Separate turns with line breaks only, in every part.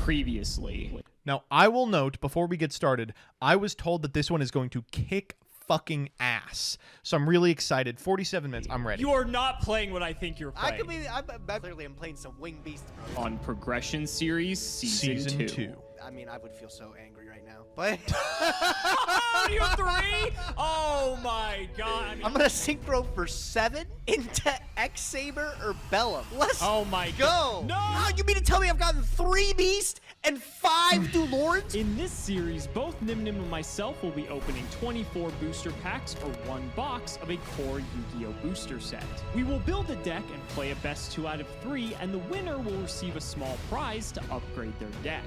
previously.
Now, I will note, before we get started, I was told that this one is going to kick fucking ass. So I'm really excited. 47 minutes. I'm ready.
You are not playing what I think you're playing.
I clearly am playing some Wing Beast, bro.
On Progression Series Season 2.
I mean, I would feel so angry right now. But
you have 3? Oh my god.
I'm gonna synchro for 7 into X-Saber or Bellum. Let's
oh my
go.
No!
How, you mean to tell me I've gotten 3 Beast and 5 Duelords?
In this series, both Nim Nim and myself will be opening 24 booster packs or 1 box of a core Yu-Gi-Oh booster set. We will build a deck and play a best 2 out of 3, and the winner will receive a small prize to upgrade their deck.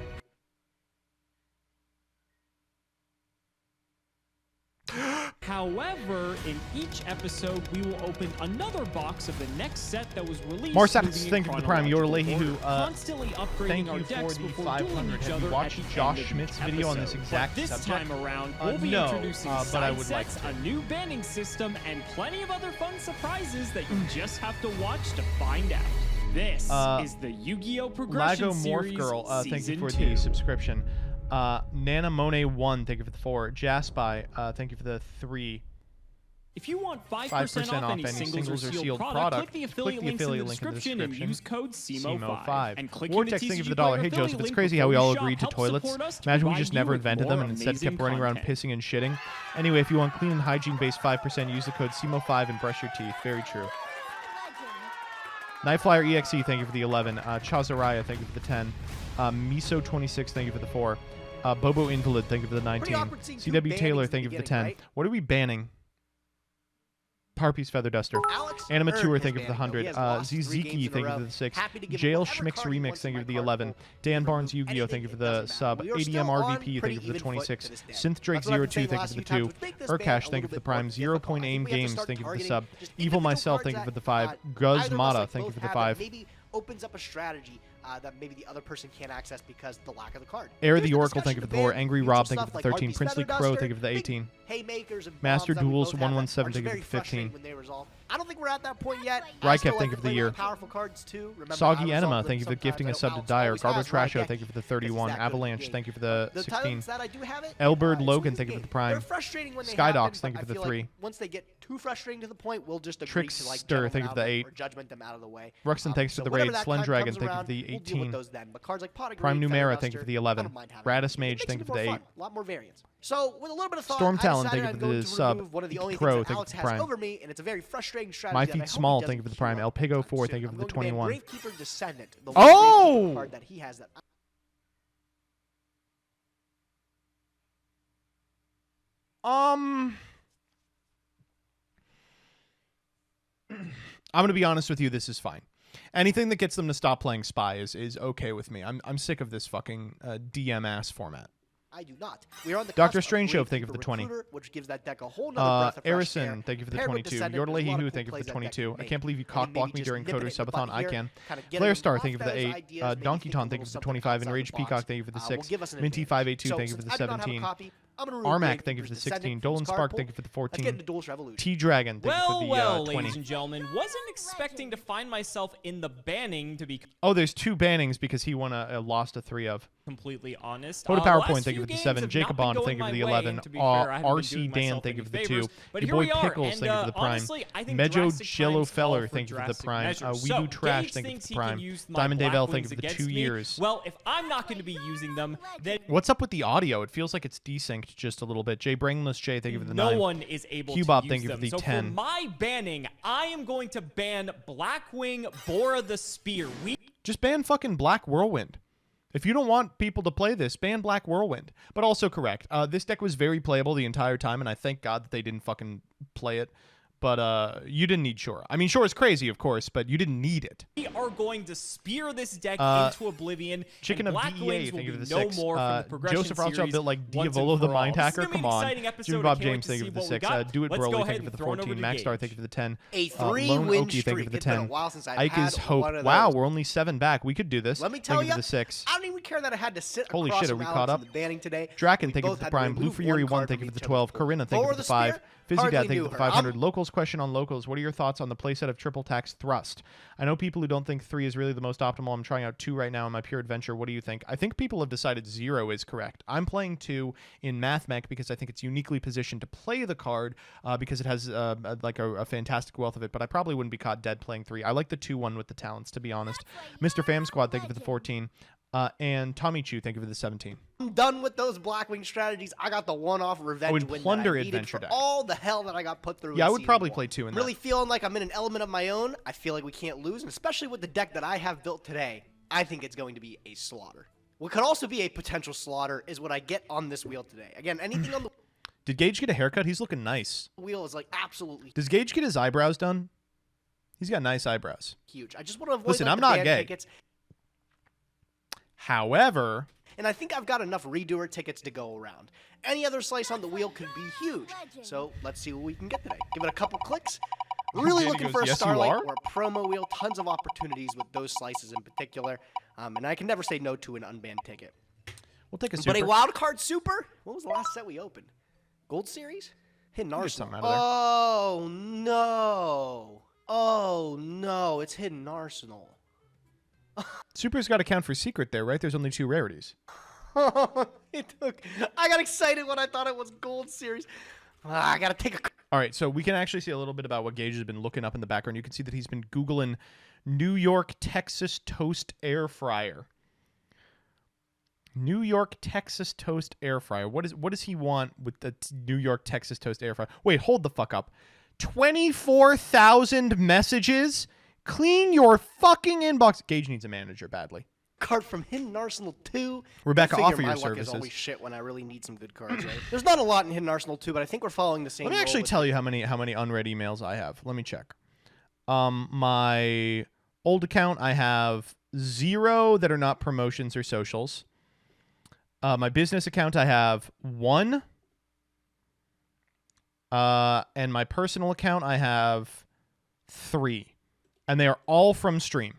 However, in each episode, we will open another box of the next set that was released.
Marsats, thank you for the prime. Your Leahy, who
constantly upgrading
thank
our
you
decks
for the
before
500.
dueling each
Have
other
you watched
at the
Josh
end of
Schmidt's
each
video on this
episode.
exact
But this
subject?
time around, we'll be
no,
introducing
but I would
side
like
sets,
to.
a new banning system, and plenty of other fun surprises that you just have to watch to find out. This is the Yu-Gi-Oh! Progression
Lago Morph
Series
Girl, thank you for
Season 2.
the subscription. Nana Monet 1, thank you for the 4. Jaspi, thank you for the 3.
If you want 5%
5%
off any singles or sealed product, click the affiliate links in the description and use code CMO5. And click
Vortex, thank you for the $1. Hey Joseph, it's crazy how we all agreed to toilets. Imagine we just never invented them and instead kept running around pissing and shitting. Anyway, if you want clean and hygiene-based 5%, use the code CMO5 and brush your teeth. Very true. Nightflyer EXE, thank you for the 11. Chazaraya, thank you for the 10. Miso26, thank you for the 4. Bobo Invalid, thank you for the 19. CW Taylor, thank you for the 10. Right? What are we banning? Harpy's Feather Duster. Animature, thank you for the 100. Ziziki, thank you for the 6. Jail Schmix Remix, thank you for the 11. Dan Barnes Yu-Gi-Oh, thank you for the sub. ADM RVP, thank you for the 26. Synth Drake 02, thank you for the 2. Urkash, thank you for the prime. 0 Point Aim Games, thank you for the sub. Evil Myself, thank you for the 5. Guz Mata, thank you for the 5.
Maybe opens up a strategy that maybe the other person can't access because of the lack of the card.
Air the Oracle, thank you for the 4. Angry Rob, thank you for the 13. Princely Crow, thank you for the 18. Master Duels 117, thank you for the 15.
I don't think we're at that point yet.
Rykev, thank you for the year.
Powerful cards too.
Soggy Enema, thank you for gifting a sub to Dyer. Garbo Trasho, thank you for the 31. Avalanche, thank you for the 16. Elbird Logan, thank you for the prime. Skydox, thank you for the 3.
Once they get too frustrating to the point, we'll just agree to like
Trickster, thank you for the 8.
or judgment them out of the way.
Ruxin, thanks for the raid. Slendragon, thank you for the 18. Prime Numera, thank you for the 11. Radis Mage, thank you for the 8.
A lot more variants. So with a little bit of thought,
Storm Talon,
I
thank you for the sub.
one of the only
Crow,
things that
thank you
Alex
for the
has
prime.
over me, and it's a very frustrating strategy.
My
that I
Feet
hope he
Small,
doesn't
thank you for the
keep
prime.
up
Elpigo 4,
soon.
thank you for
I'm
the
going to ban
21.
Gravekeeper Descendant, the
Oh!
one card that he has that
I'm gonna be honest with you, this is fine. Anything that gets them to stop playing Spy is okay with me. I'm sick of this fucking DM ass format.
I do not. We are on the
Dr. Strange Show, thank you for the 20.
Which gives that deck a whole nother breath of fresh air.
Arison, thank you for the
Paired with
22.
Descendant, there's a lot
Yordlehi
of
thank you
cool
for the
plays that deck
22.
can
I can't believe you
make.
cock blocked me
Maybe
during
just
Coder
nip it in the
Subathon.
butt
I
here,
can.
kinda get
Flare
him
Star,
off
thank you for the
Fez's
8.
ideas, maybe
Donkey
think
Ton,
a
thank you
little
for the
something
25.
outside
Enraged
the box.
Peacock, thank you for the
Will
6.
give us an
Minty
advantage.
582, thank you
So
for the
since I do not have a
17.
copy, I'm gonna remove
Armac, thank you for the
Gravekeeper's
16.
Descendant from
Dolan
his card
Spark,
pool.
thank you for the
Let's get
14.
into Duelist Revolution.
T-Dragon, thank you for
Well,
the
ladies
20.
and gentlemen, wasn't expecting to find myself in the banning, to be
Oh, there's 2 bannings because he won a lost a 3 of.
completely honest.
Hoda
Last
PowerPoint, thank
few
you for the
games
7.
have
Jacob
not been
Bond,
going
thank you for
my
the
way,
11.
and to be fair, I haven't been
RC
doing
Dan,
myself
thank you
any
for the
favors,
2.
but
Your
here
boy
we are,
Pickles,
and,
thank you for the prime.
honestly, I think
Mejo
drastic
Jello
times call
Feller,
for
thank you for the
drastic
prime.
measures.
We
So,
Do Trash,
Gage
thank you
thinks
for the
he can
prime.
use my
Diamond Dave
black
L, thank you
wings
for the
against
2
me.
years.
Well, if I'm not going to be using them, then
What's up with the audio? It feels like it's desynced just a little bit. Jay Brainless Jay, thank you for the 9.
no one is able
Q-Bob,
to
thank
use
you for
them.
the
So
10.
for my banning, I am going to ban Blackwing Bora the Spear.
Just ban fucking Black Whirlwind. If you don't want people to play this, ban Black Whirlwind. But also correct. This deck was very playable the entire time, and I thank God that they didn't fucking play it. But you didn't need Shore. I mean, Shore is crazy, of course, but you didn't need it.
We are going to spear this deck into oblivion.
Chicken
and
of
Black
DEA,
Wings will
thank you
be
for the
no
6.
more from the progression
Joseph Rothschild
series
built like
once and
Diavolo the
for
Mind
all.
Hacker.
This is
Come
gonna be an
on.
exciting episode.
Jimmy
I
Bob
can't wait
James,
to
thank you
see
for the
what we
6.
got.
Do It
Let's go
Broly,
ahead
thank you for
and
the
throw it over
14.
to
Maxstar,
Gage.
thank you for the 10.
A
Lone
3-win
Oki, thank you
streak.
for the
It's been a
10.
while since I've
Ike
had
is Hope.
one of
Wow,
those.
we're only 7 back. We could do this.
Let me tell
thank
you,
for the 6.
I don't even care that I had to sit
Holy
across
shit, are
from
we
Alex
caught
in
up?
the banning today.
Draken,
We
thank you
both
for the
had to
prime. Blue
remove
Fury
one
1,
card
thank you
from
for the
each other's
12.
pool.
Corinna, thank you
Bora
for the
the
5.
Spear?
Fizzy
Hardly
Dad, thank you
knew
for the
her.
500. Locals, last question on locals. What are your thoughts on the playset of triple tax thrust? I know people who don't think 3 is really the most optimal. I'm trying out 2 right now in my pure adventure. What do you think? I think people have decided 0 is correct. I'm playing 2 in Math Mech because I think it's uniquely positioned to play the card because it has like a fantastic wealth of it, but I probably wouldn't be caught dead playing 3. I like the 2-1 with the talents, to be honest. Mr. Fam Squad, thank you for the 14. And Tommy Chu, thank you for the 17.
I'm done with those Blackwing strategies. I got the one-off revenge win
Plunder
that I needed
adventure
for
deck.
all the hell that I got put through.
Yeah,
in
I would probably
Season 1.
play 2 in
Really
that.
feeling like I'm in an element of my own. I feel like we can't lose, and especially with the deck that I have built today, I think it's going to be a slaughter. What could also be a potential slaughter is what I get on this wheel today. Again, anything on the
Did Gage get a haircut? He's looking nice.
wheel is like absolutely
Does Gage get his eyebrows done? He's got nice eyebrows.
huge. I just want to avoid
Listen,
like,
I'm
the
not
ban
gay.
tickets.
However,
And I think I've got enough redoer tickets to go around. Any other slice on the wheel could be huge. So let's see what we can get today. Give it a couple clicks. Really
Danny
looking
goes,
for a
"Yes, you
Starlight
are?"
or a promo wheel. Tons of opportunities with those slices in particular. And I can never say no to an unbanned ticket.
we'll take a super.
But a wild card super? What was the last set we opened? Gold Series? Hidden
Get
Arsenal.
something out of there.
Oh, no. Oh, no. It's Hidden Arsenal.
Super's got to count for secret there, right? There's only 2 rarities.
I got excited when I thought it was Gold Series. I got to take a...
All right, so we can actually see a little bit about what Gage has been looking up in the background. You can see that he's been Googling New York, Texas toast air fryer. New York, Texas toast air fryer. What does he want with the New York, Texas toast air fryer? Wait, hold the fuck up. 24,000 messages? Clean your fucking inbox. Gage needs a manager badly.
Card from Hidden Arsenal 2.
Rebecca,
I figure
offer
my
your
luck
services.
is always shit when I really need some good cards, right? There's not a lot in Hidden Arsenal 2, but I think we're following the same
Let me
rule
actually
with-
tell you how many unread emails I have. Let me check. My old account, I have 0 that are not promotions or socials. My business account, I have 1. And my personal account, I have 3. And they are all from stream.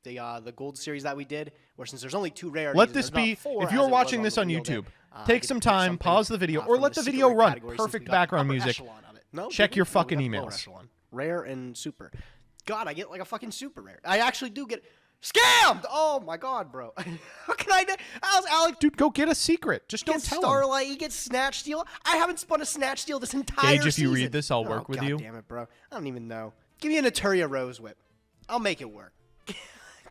the Gold Series that we did, where since there's only 2 rarities,
Let
and
this
there's
be,
not 4
if
as
you're
it was
watching
on
this
the
on
wheel there,
YouTube,
I
take
get
some
to pick
time,
something,
pause the video, or
from
let the
secret
video
rare
run.
category since we
Perfect
got the
background
upper
music.
echelon of it. No,
Check
didn't.
your
No, we
fucking
got the lower
emails.
echelon. Rare and super. God, I get like a fucking super rare. I actually do get scammed. Oh my god, bro. How can I? How's Alex?
Dude, go get a secret. Just don't
Gets
tell him.
Starlight, he gets Snatch Steal. I haven't spun a Snatch Steal this entire
Gage, if you read
season.
this, I'll work with
God
you.
Damn it, bro. I don't even know. Give me an Eteria Rose Whip. I'll make it work.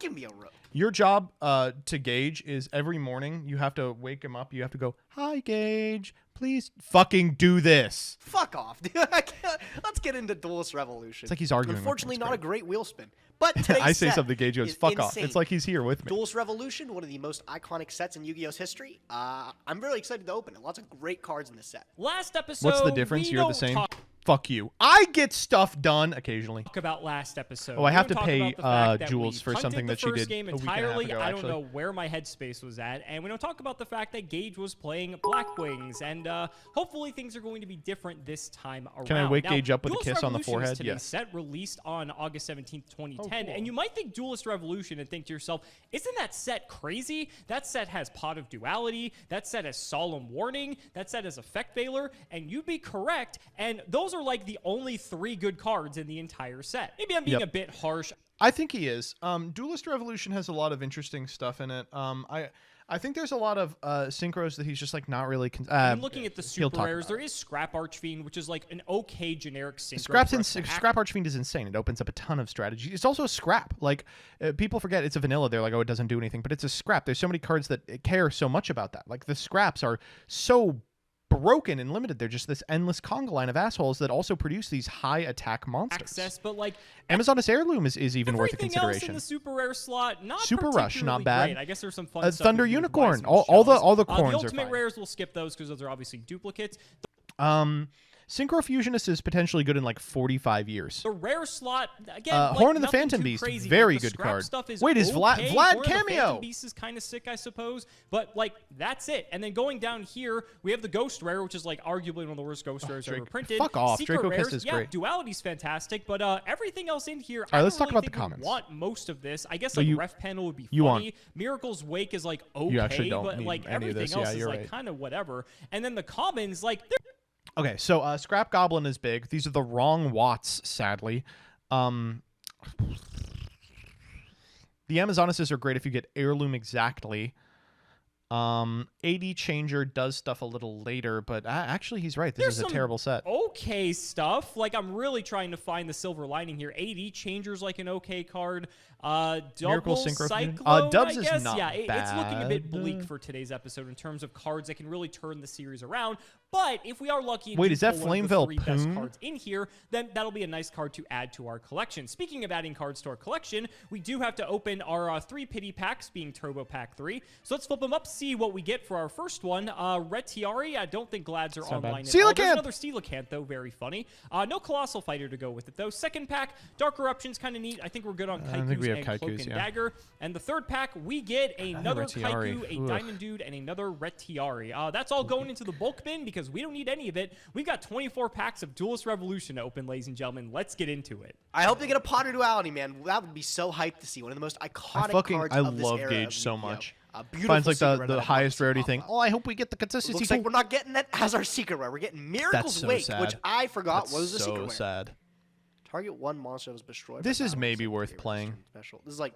Give me a rose.
Your job to Gage is every morning you have to wake him up. You have to go, "Hi, Gage. Please fucking do this."
Fuck off, dude. I can't. Let's get into Duelist Revolution.
It's like he's arguing with me.
Unfortunately,
It's
not
great.
a great wheel spin. But today's
I say
set
something, Gage goes,
is
"Fuck off."
insane.
It's like he's here with me.
Duelist Revolution, one of the most iconic sets in Yu-Gi-Oh's history. I'm really excited to open it. Lots of great cards in this set.
Last episode,
What's the difference?
we
You're the
don't
same.
talk
Fuck you. I get stuff done occasionally.
about last episode.
Oh, I
We
have
don't
to
talk
pay,
about the fact that
Jules
we
for
punted
something
the
that she
first
did
game
a week and a half
entirely.
ago,
I don't
actually.
know where my headspace was at, and we don't talk about the fact that Gage was playing Blackwings, and hopefully things are going to be different this time around.
Can I wake
Now,
Gage up with a
Duelist
kiss on the
Revolution
forehead?
is today's
Yes.
set released on August 17th, 2010,
cool.
and you might think Duelist Revolution and think to yourself, isn't that set crazy? That set has Pot of Duality, that set has Solemn Warning, that set has Effect Veiler, and you'd be correct, and those are like the only 3 good cards in the entire set. Maybe I'm being
Yep.
a bit harsh.
I think he is. Duelist Revolution has a lot of interesting stuff in it. I think there's a lot of synchros that he's just like not really.
I'm looking at the
he'll
super
talk
rares.
about
There is Scrap Archfiend, which is like an okay generic synchro.
Scrap
for us to hack.
Scrap Archfiend is insane. It opens up a ton of strategy. It's also a scrap. Like people forget it's a vanilla. They're like, oh, it doesn't do anything, but it's a scrap. There's so many cards that care so much about that. Like the scraps are so broken and limited. They're just this endless conga line of assholes that also produce these high attack monsters.
Access, but like
Amazoness Heirloom is even worth a
everything else in
consideration.
the super rare slot, not
Super Rush, not
particularly
bad.
great. I guess there's some fun stuff.
Thunder
with
Unicorn,
Weissman
all the
shells.
corns
The
are
ultimate
fine.
rares, we'll skip those because those are obviously duplicates.
Synchrofusionist is potentially good in like 45 years.
The rare slot again. Like,
Horn of the
nothing
Phantom
too
Beast,
crazy.
very
Like, the
good
scrap
card.
Stuff is
Wait, is Vlad
okay.
Vlad
Horn of the
cameo?
Phantom Beast is kind of sick, I suppose. But like that's it. And then going down here, we have the Ghost Rare, which is like arguably one of the worst Ghost Rares ever printed.
Fuck off.
Secret
Draco Kiss
rares,
is
yeah,
great.
Duality's fantastic, but everything else in here.
All right, let's
I don't
talk
really
about the
think we
commons.
Want most of this? I guess
So
like
you-
Ref Panel would be
you
funny.
want-
Miracle's Wake is like okay,
You actually don't
but
need
like
any of
everything
this.
else
Yeah,
is
you're
like
right.
kind of whatever. And then the commons, like
Okay, so Scrap Goblin is big. These are the wrong Watts, sadly. The Amazonuses are great if you get Heirloom exactly. AD Changer does stuff a little later, but actually he's right. This is a terrible set.
Okay stuff. Like, I'm really trying to find the silver lining here. AD Changer's like an okay card. Double Cyclone,
Dubs
I guess.
Is not
bad. It's looking a bit bleak
bad.
for today's episode in terms of cards that can really turn the series around. But if we are lucky and
Wait,
do
is that
pull one of
Flamevale
the 3 best
Poon?
cards in here, then that'll be a nice card to add to our collection. Speaking of adding cards to our collection, we do have to open our 3 pity packs, being Turbo Pack 3. So let's flip them up, see what we get for our first one. Retiari, I don't think Glads are online at all. There's another Steelacanth, though, very funny. No Colossal Fighter to go with it, though. Second pack, Dark Eruption's kind of neat. I think we're good on Kaikus and Cloak and Dagger. And the third pack, we get another Kaiku, a Diamond Dude, and another Retiari. That's all going into the bulk bin because we don't need any of it. We've got 24 packs of Duelist Revolution to open, ladies and gentlemen. Let's get into it.
I hope they get a Potter Duality, man. That would be so hyped to see. One of the most iconic cards of this era.
I love Gage so
Yu-Gi-Oh.
much.
Finds
like the highest rarity thing. Oh, I hope we get the consistency.
Looks like we're not getting that as our secret rare. We're getting Miracle's Wake, which I forgot was the secret rare.
So sad.
Target 1 monster that was destroyed.
This is maybe worth playing.
Special. This is like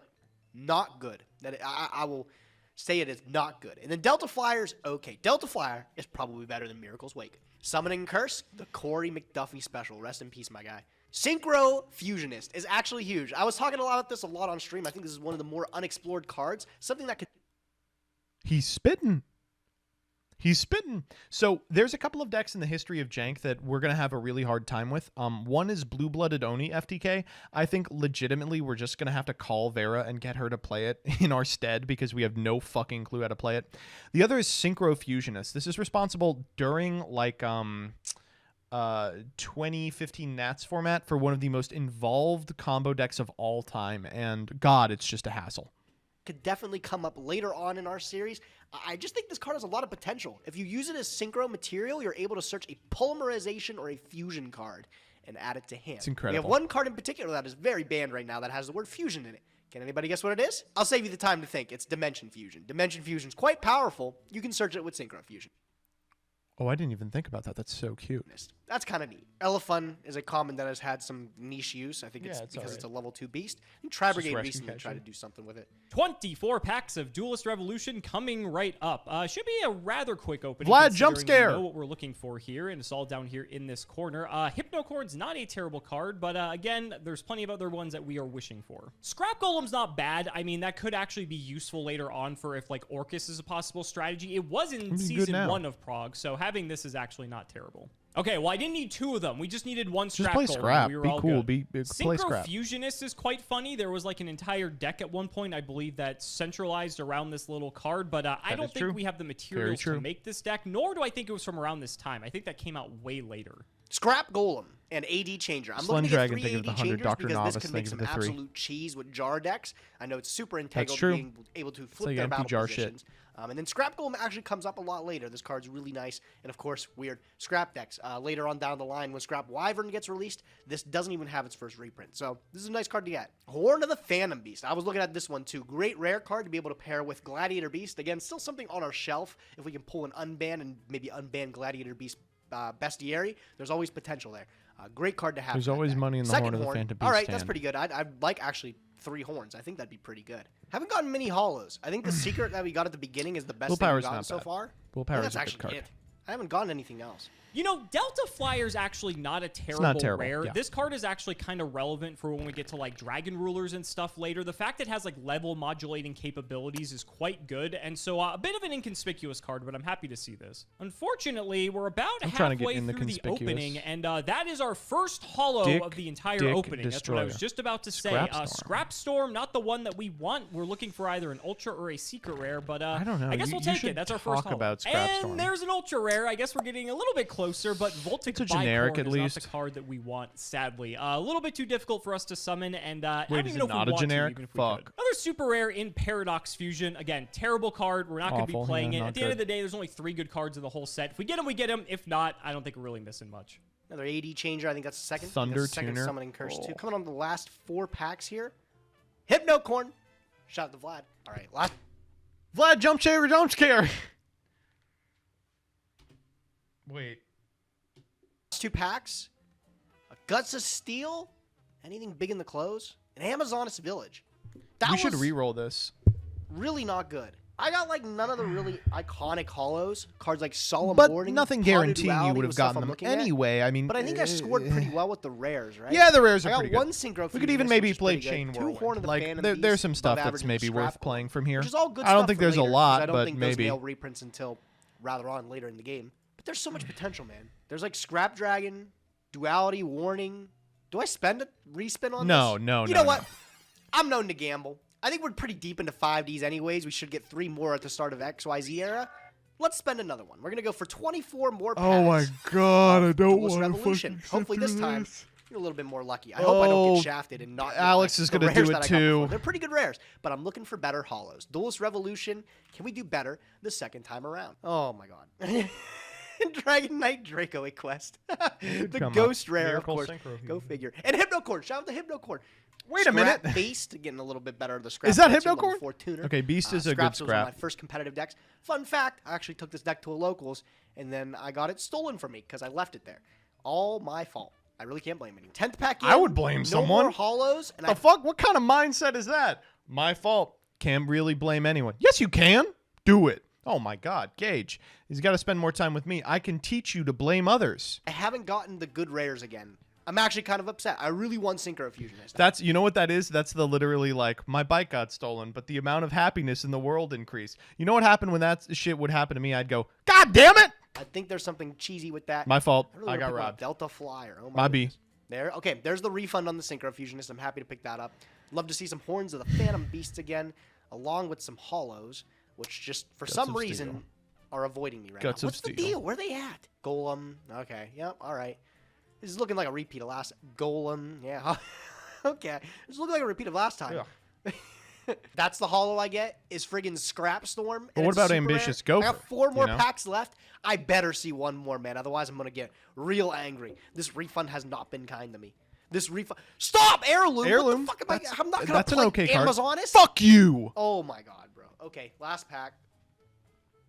not good. I will say it is not good. And then Delta Flyer's okay. Delta Flyer is probably better than Miracle's Wake. Summoning Curse, the Corey McDuffie special. Rest in peace, my guy. Synchro Fusionist is actually huge. I was talking about this a lot on stream. I think this is one of the more unexplored cards. Something that could...
He's spitting. He's spitting. So there's a couple of decks in the history of Jank that we're going to have a really hard time with. One is Blue-Blooded Oni FTK. I think legitimately we're just going to have to call Vera and get her to play it in our stead because we have no fucking clue how to play it. The other is Synchro Fusionist. This is responsible during like 2015 Nats format for one of the most involved combo decks of all time. And God, it's just a hassle.
Could definitely come up later on in our series. I just think this card has a lot of potential. If you use it as synchro material, you're able to search a polymerization or a fusion card and add it to hand.
It's incredible.
We have one card in particular that is very banned right now that has the word fusion in it. Can anybody guess what it is? I'll save you the time to think. It's Dimension Fusion. Dimension Fusion is quite powerful. You can search it with Synchro Fusion.
Oh, I didn't even think about that. That's so cute.
That's kind of neat. Elephun is a common that has had some niche use. I think it's because
right.
it's a level 2 beast. I think Tri-Brigade recently tried to do something with it.
24 packs of Duelist Revolution coming right up. Should be a rather quick opening.
Vlad, jump scare!
We know what we're looking for here, and it's all down here in this corner. Hypnocorn's not a terrible card, but again, there's plenty of other ones that we are wishing for. Scrap Golem's not bad. I mean, that could actually be useful later on for if, like, Orcus is a possible strategy. It was in Season 1 of Prague, so having this is actually not terrible. Okay, well, I didn't need 2 of them. We just needed 1 Scrap Golem.
Just play Scrap.
We were
Be
all
cool.
Good.
Play
Synchro
Scrap.
Fusionist is quite funny. There was like an entire deck at one point, I believe, that centralized around this little card, but I don't think we have the materials to make this deck, nor do I think it was from around this time. I think that came out way later.
Scrap Golem and AD Changer. I'm looking to get 3 AD Changers because this could make some absolute cheese with jar decks. I know it's super integral to being able to flip their battle positions. And then Scrap Golem actually comes up a lot later. This card's really nice. And, of course, weird Scrap decks. Later on down the line, when Scrap Wyvern gets released, this doesn't even have its first reprint. So this is a nice card to get. Horn of the Phantom Beast. I was looking at this one, too. Great rare card to be able to pair with Gladiator Beast. Again, still something on our shelf. If we can pull an unban and maybe unban Gladiator Beast Bestiary, there's always potential there. Great card to have.
There's always money in the Horn of the Phantom Beast.
All right, that's pretty good. I'd like actually 3 horns. I think that'd be pretty good. Haven't gotten many hollows. I think the secret that we got at the beginning is the best thing we've gotten so far.
Willpower
that's
is a good
actually
card.
it. I haven't gotten anything else.
You know, Delta Flyer's actually not a terrible rare.
Yeah.
This card is actually kind of relevant for when we get to, like, Dragon Rulers and stuff later. The fact it has, like, level modulating capabilities is quite good, and so a bit of an inconspicuous card, but I'm happy to see this. Unfortunately, we're about halfway through the opening, and that is our first holo of the entire opening. That's what I was just about to say. Scrap Storm, not the one that we want. We're looking for either an Ultra or a Secret Rare, but
I don't know.
I guess we'll take it. That's our first holo. And there's an Ultra Rare. I guess we're getting a little bit closer, but Voltic
generic, at
is
least.
not the card that we want, sadly. A little bit too difficult for us to summon, and I
Wait,
don't
is
even
it
know if
not
we
a
want
generic?
to, even if we could. Another super rare in Paradox Fusion. Again, terrible card. We're not going to be playing it. At the end of the day, there's only 3 good cards in the whole set. If we get them, we get them. If not, I don't think we're really missing much.
Another AD Changer. I think that's the second.
Thunder
second
Tuner.
Summoning Curse, too. Coming on the last 4 packs here. Hypnocorn. Shout out to Vlad. All right, last.
Vlad, jump scare. Wait.
That's 2 packs. A Guts of Steel. Anything big in the close? An Amazoness Village.
We should re-roll this.
Really not good. I got like none of the really iconic holos. Cards like Solemn Warning.
But nothing guaranteeing you would have gotten them anyway. I mean,
but I think I scored pretty well with the rares, right?
Yeah, the rares are pretty
good. I got 1 Synchro.
We could even maybe play Chain Whirlwind. Like, there's some stuff that's maybe worth playing from here.
Which is all good
I don't think
there's
a lot, but maybe.
I don't think those mail reprints until rather on later in the game. But there's so much potential, man. There's like Scrap Dragon, Duality, Warning. Do I spend a respin on this?
No.
You know what? I'm known to gamble. I think we're pretty deep into 5Ds anyways. We should get 3 more at the start of XYZ era. Let's spend another one. We're going to go for 24 more packs.
Oh my god, I don't want to
fucking Hopefully this time, you're a little bit more lucky. I hope I don't get shafted and not
Alex is going to do it too.
They're pretty good rares, but I'm looking for better holos. Duelist Revolution, can we do better the second time around? Oh my god. Dragon Knight Draco Quest. The ghost rare, of course. Go figure. And Hypnocord. Shout out to Hypnocord.
Wait a minute.
Beast getting a little bit better. The scrap.
Is that Hypnocord? Okay, Beast is a good scrap.
Was one of my first competitive decks. Fun fact: I actually took this deck to a locals, and then I got it stolen from me because I left it there. All my fault. I really can't blame anyone. 10th pack. In,
I would blame someone.
More holos. And
the fuck? What kind of mindset is that? My fault. Can't really blame anyone. Yes, you can. Do it. Oh my God, Gage. He's got to spend more time with me. I can teach you to blame others.
I haven't gotten the good rares again. I'm actually kind of upset. I really want Synchro Fusion.
That's, you know what that is? That's the literally like, my bike got stolen, but the amount of happiness in the world increased. You know what happened when that shit would happen to me? I'd go, God damn it!
I think there's something cheesy with that.
My fault.
I
got robbed.
Delta Flyer. Oh
my B.
There. Okay, there's the refund on the Synchro Fusionist. I'm happy to pick that up. Love to see some Horns of the Phantom Beasts again, along with some holos, which just, for some reason, are avoiding me right now. What's the deal? Where are they at? Golem. Okay. Yep. All right. This is looking like a repeat of last Golem. Yeah. Okay. This is looking like a repeat of last time. Yeah. That's the holo I get is friggin' Scrap Storm.
But what about Ambitious Gopher?
I got 4 more packs left. I better see 1 more, man. Otherwise, I'm going to get real angry. This refund has not been kind to me. This refund. Stop! Heirloom!
Heirloom?
What the fuck am I? I'm not going to play
okay
Amazoness.
Fuck you!
Oh, my God, bro. Okay, last pack.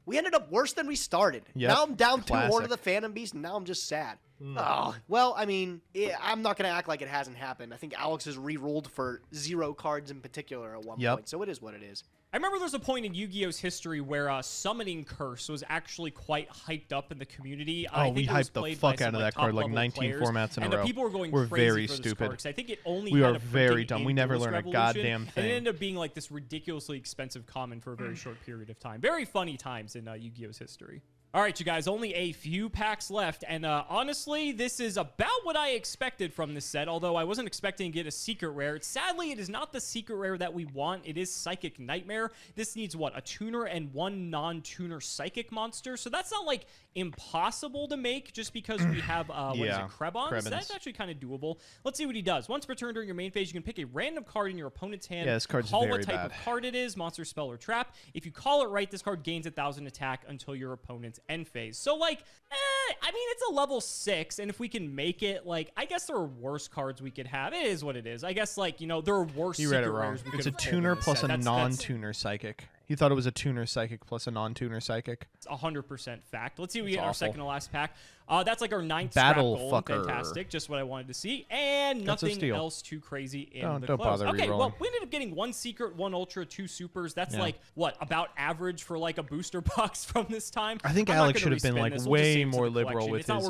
We ended up worse than we started.
Yep.
Now I'm down 2 Horn of the Phantom Beast, and now I'm just sad. Oh, well, I mean, I'm not going to act like it hasn't happened. I think Alex has re-rolled for 0 cards in particular at one point, so it is what it is.
I remember there's a point in Yu-Gi-Oh's history where Summoning Curse was actually quite hyped up in the community.
Oh, we hyped the fuck out of that card like 19 formats in a row.
People were going
we're
crazy
very
for
stupid.
This card, I think it only
we
had
are very dumb. We never learned a goddamn thing.
And it ended up being like this ridiculously expensive common for a very short period of time. Very funny times in Yu-Gi-Oh's history. All right, you guys, only a few packs left, and honestly, this is about what I expected from this set, although I wasn't expecting to get a secret rare. Sadly, it is not the secret rare that we want. It is Psychic Nightmare. This needs, what, a tuner and 1 non-tuner Psychic monster, so that's not, like, impossible to make just because we have, what is it, Krebons? So that's actually kind of doable. Let's see what he does. Once per turn during your main phase, you can pick a random card in your opponent's hand.
Yeah, this card's
call
very
what type
bad.
of card it is, monster, spell, or trap. If you call it right, this card gains 1,000 attack until your opponent's end phase. So, like, I mean, it's a level 6, and if we can make it, like, I guess there are worse cards we could have. It is what it is. I guess, like, you know, there are worse
You read it wrong. It's a tuner plus a non-tuner Psychic. He thought it was a tuner Psychic plus a non-tuner Psychic.
It's 100% fact. Let's see what we get in our second to last pack. That's like our 9th
Battle
Scrap Golem.
fucker.
Fantastic. Just what I wanted to see. And nothing else too crazy in the
don't
close.
bother
Okay,
re-rolling.
well, we ended up getting 1 secret, 1 ultra, 2 supers. That's like, what, about average for like a booster box from this time?
I think Alex should have been like way more liberal with his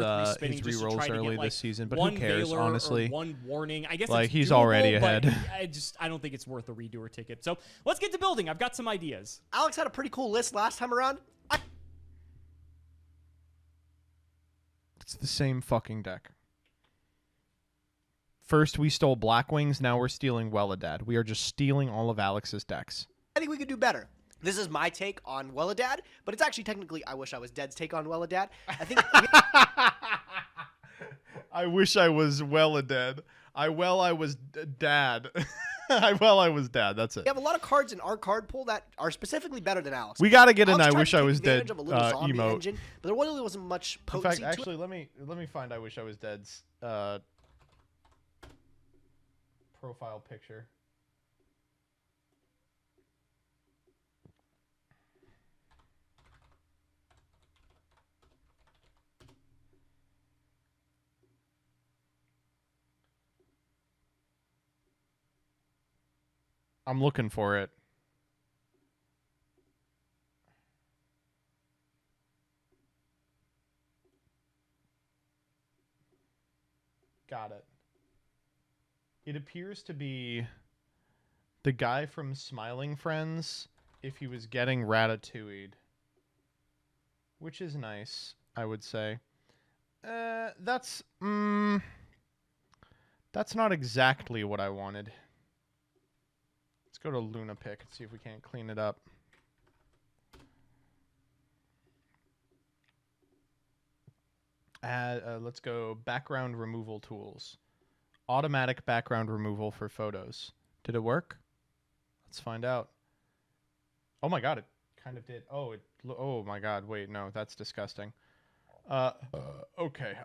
re-rolls early this season, but who cares, honestly?
1 warning. I guess
like,
it's
he's
doable,
already ahead.
I don't think it's worth a redo ticket. So let's get to building. I've got some ideas.
Alex had a pretty cool list last time around.
It's the same fucking deck. First we stole Blackwings, now we're stealing Welladad. We are just stealing all of Alex's decks.
I think we could do better. This is my take on Welladad, but it's actually technically I Wish I Was Dead's take on Welladad. I think
I wish I was Welladad. I was dad. I was dad. That's it.
We have a lot of cards in our card pool that are specifically better than Alex.
We got to get an I Wish I Was Dead emote.
Engine, but there really wasn't much potency.
In fact, actually, let me find I Wish I Was Dead's profile picture. I'm looking for it. Got it. It appears to be the guy from Smiling Friends if he was getting ratatouille'd. Which is nice, I would say. That's not exactly what I wanted. Let's go to Luna Pick and see if we can't clean it up. Let's go background removal tools. Automatic background removal for photos. Did it work? Let's find out. Oh my god, it kind of did. Oh my god, wait, no, that's disgusting. Okay.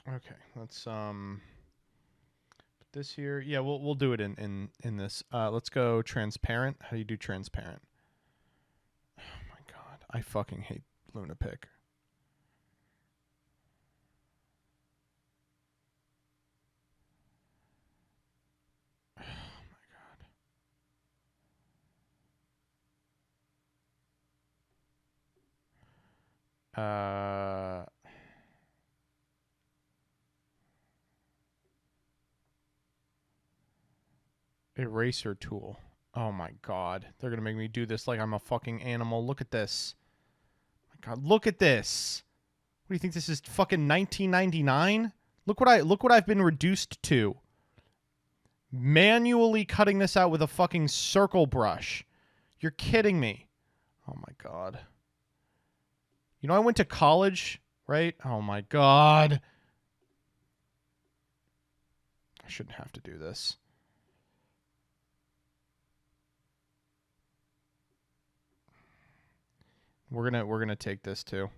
Okay, let's put this here. Yeah, we'll do it in this. Let's go transparent. How do you do transparent? Oh my god, I fucking hate Luna Pick. Oh my god. Eraser tool. Oh my god. They're gonna make me do this like I'm a fucking animal. Look at this. My god, look at this. What do you think this is, fucking 1999? Look what I've been reduced to. Manually cutting this out with a fucking circle brush. You're kidding me. Oh my god. You know, I went to college, right? Oh my god. I shouldn't have to do this. We're gonna take this too.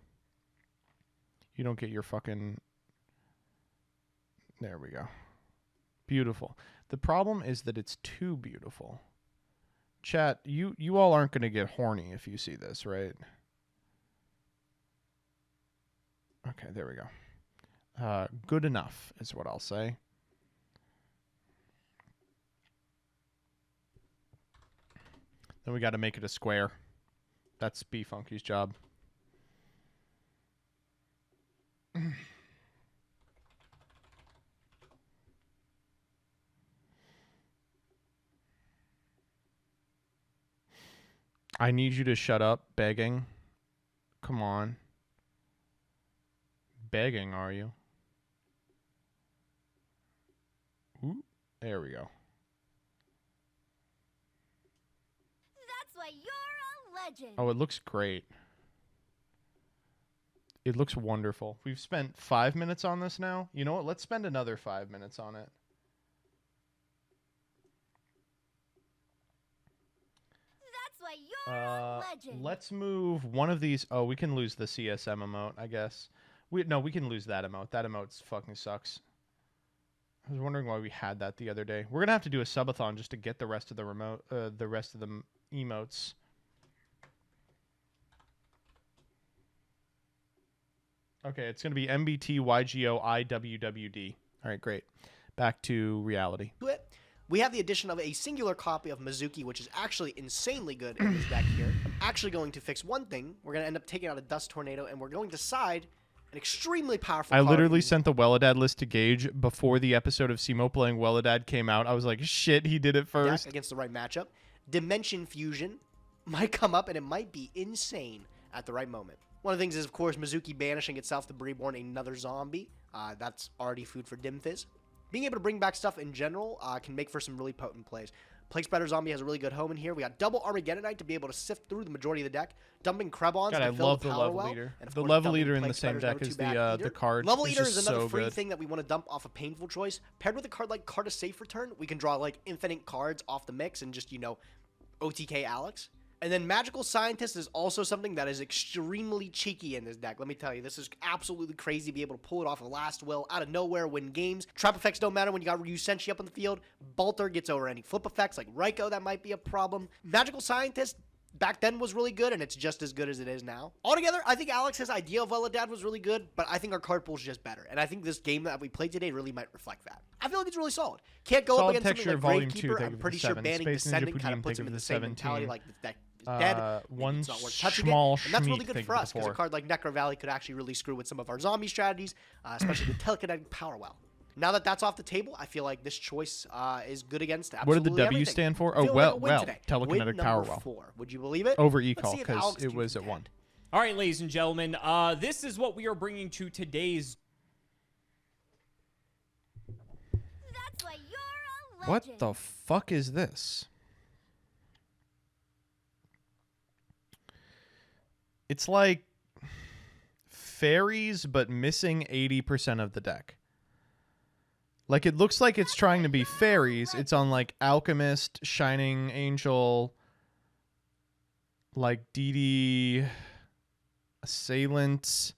You don't get your fucking... There we go. Beautiful. The problem is that it's too beautiful. Chat, you all aren't gonna get horny if you see this, right? Okay, there we go. Good enough is what I'll say. Then we got to make it a square. That's B-Funky's job. I need you to shut up begging. Come on. Begging, are you? Ooh, there we go.
That's why you're a legend.
Oh, it looks great. It looks wonderful. We've spent 5 minutes on this now. You know what? Let's spend another 5 minutes on it.
That's why you're a legend.
Let's move one of these. Oh, we can lose the CSM emote, I guess. No, we can lose that emote. That emote fucking sucks. I was wondering why we had that the other day. We're gonna have to do a subathon just to get the rest of the emotes. Okay, it's gonna be MBT, yugioh, IWWD. All right, great. Back to reality.
We have the addition of a singular copy of Mizuki, which is actually insanely good in this deck here. I'm actually going to fix one thing. We're going to end up taking out a Dust Tornado, and we're going to side an extremely powerful
I
card.
literally sent the Welladad list to Gage before the episode of Simo playing Welladad came out. I was like, shit, he did it first.
Against the right matchup. Dimension Fusion might come up, and it might be insane at the right moment. One of the things is, of course, Mizuki banishing itself to Reborn another zombie. That's already food for Dimfizz. Being able to bring back stuff in general can make for some really potent plays. Plague Spreader Zombie has a really good home in here. We got double Armageddonite to be able to sift through the majority of the deck. Dumping Krebons.
God, I love the Level Eater. The Level Eater in the same deck is the card.
Level Eater is another free thing that we want to dump off a Painful Choice. Paired with a card like Card of Safe Return, we can draw like infinite cards off the mix and just, you know, OTK Alex. And then Magical Scientist is also something that is extremely cheeky in this deck. Let me tell you, this is absolutely crazy to be able to pull it off a Last Will out of nowhere, win games. Trap effects don't matter when you got Ryu Senshi up on the field. Bolter gets over any flip effects like Raikou, that might be a problem. Magical Scientist back then was really good, and it's just as good as it is now. Altogether, I think Alex's idea of Veladad was really good, but I think our card pool is just better. And I think this game that we played today really might reflect that. I feel like it's really solid. Can't go
solid
up against something like Gravekeeper. I'm pretty sure banning
Space
Descendant
Ninja
kind of
Putin,
puts him in the same mentality like the deck is dead.
One
it's not worth touching
small
it. And that's really
Schmeat,
good for us, because a card like Necro Valley could actually really screw with some of our zombie strategies, especially with telekinetic power well. Now that that's off the table, I feel like this choice is good against absolutely
What did the W
everything.
stand for? Oh,
Well,
telekinetic power well.
4. Would you believe it?
Over
Let's
eCall,
see if
because
Alex
it
can
was at
contend.
1.
All right, ladies and gentlemen, this is what we are bringing to today's.
That's why you're a legend.
What the fuck is this? It's like fairies, but missing 80% of the deck. Like, it looks like it's trying to be fairies. It's on, like, Alchemist, Shining Angel, like, DD, Assailant.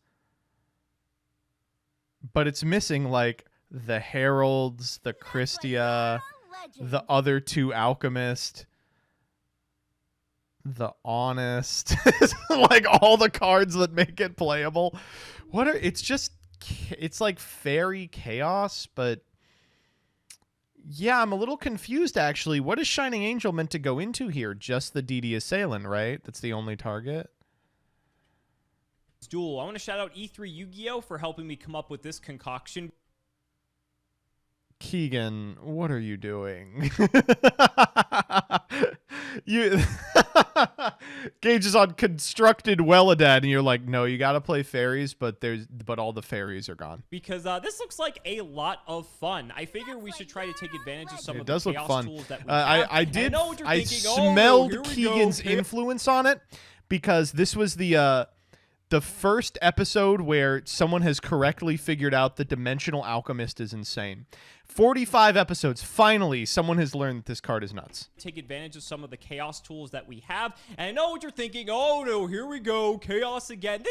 But it's missing, like, the Heralds, the Christia, the other 2 Alchemist, the Honest. Like, all the cards that make it playable. It's like fairy chaos, but yeah, I'm a little confused, actually. What is Shining Angel meant to go into here? Just the DD Assailant, right? That's the only target?
Duel. I want to shout out E3 Yu-Gi-Oh for helping me come up with this concoction.
Keegan, what are you doing? Gage is on constructed Veladad, and you're like, no, you gotta play fairies, but all the fairies are gone.
Because this looks like a lot of fun. I figure we should try to take advantage of some of the
does look
chaos
fun.
tools that we have.
I smelled Keegan's influence on it, because this was the first episode where someone has correctly figured out the Dimensional Alchemist is insane. 45 episodes. Finally, someone has learned that this card is nuts.
Take advantage of some of the chaos tools that we have. And I know what you're thinking. Oh, no, here we go. Chaos again.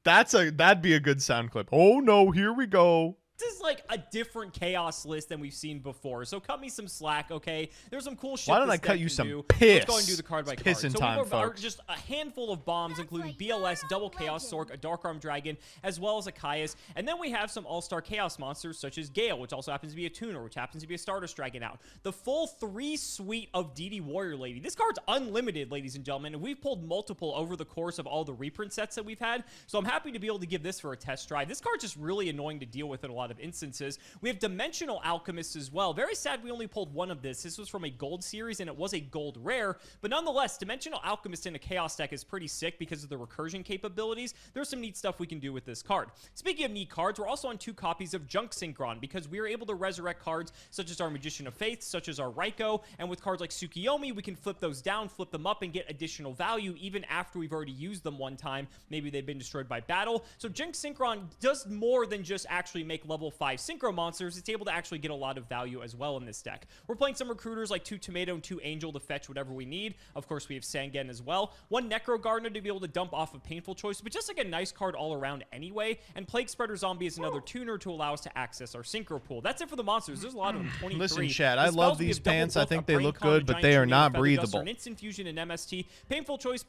That'd be a good sound clip. Oh, no, here we go.
This is like a different chaos list than we've seen before, so cut me some slack, okay? There's some cool shit.
Why don't
this
I cut
deck
you
can
some
do.
piss?
Let's go and do the card by card.
Piss in time,
we
folks.
just a handful of bombs, including BLS, Double Chaos Sork, a Dark Arm Dragon, as well as a Caius. And then we have some all-star chaos monsters such as Gale, which also happens to be a tuner, which happens to be a Stardust Dragon out. The full 3 suite of DD Warrior Lady. This card's unlimited, ladies and gentlemen, and we've pulled multiple over the course of all the reprint sets that we've had. So I'm happy to be able to give this for a test drive. This card's just really annoying to deal with in a lot of instances. We have Dimensional Alchemist as well. Very sad we only pulled one of this. This was from a gold series, and it was a gold rare. But nonetheless, Dimensional Alchemist in a Chaos deck is pretty sick because of the recursion capabilities. There's some neat stuff we can do with this card. Speaking of neat cards, we're also on 2 copies of Junk Synchron because we are able to resurrect cards such as our Magician of Faith, such as our Raiko, and with cards like Tsukiyomi, we can flip those down, flip them up, and get additional value even after we've already used them one time. Maybe they've been destroyed by battle. So Junk Synchron does more than just actually make level 5 Synchro monsters. It's able to actually get a lot of value as well in this deck. We're playing some recruiters like 2 Tomato and 2 Angel to fetch whatever we need. Of course, we have Sangen as well. 1 Necro Gardener to be able to dump off of Painful Choice, but just like a nice card all around anyway. And Plague Spreader Zombie is another tuner to allow us to access our Synchro pool. That's it for the monsters. There's a lot of them, 23.
Listen, chat, I love these pants. I think they look good, but they are not breathable.
An Instant Fusion and MST. Painful Choice,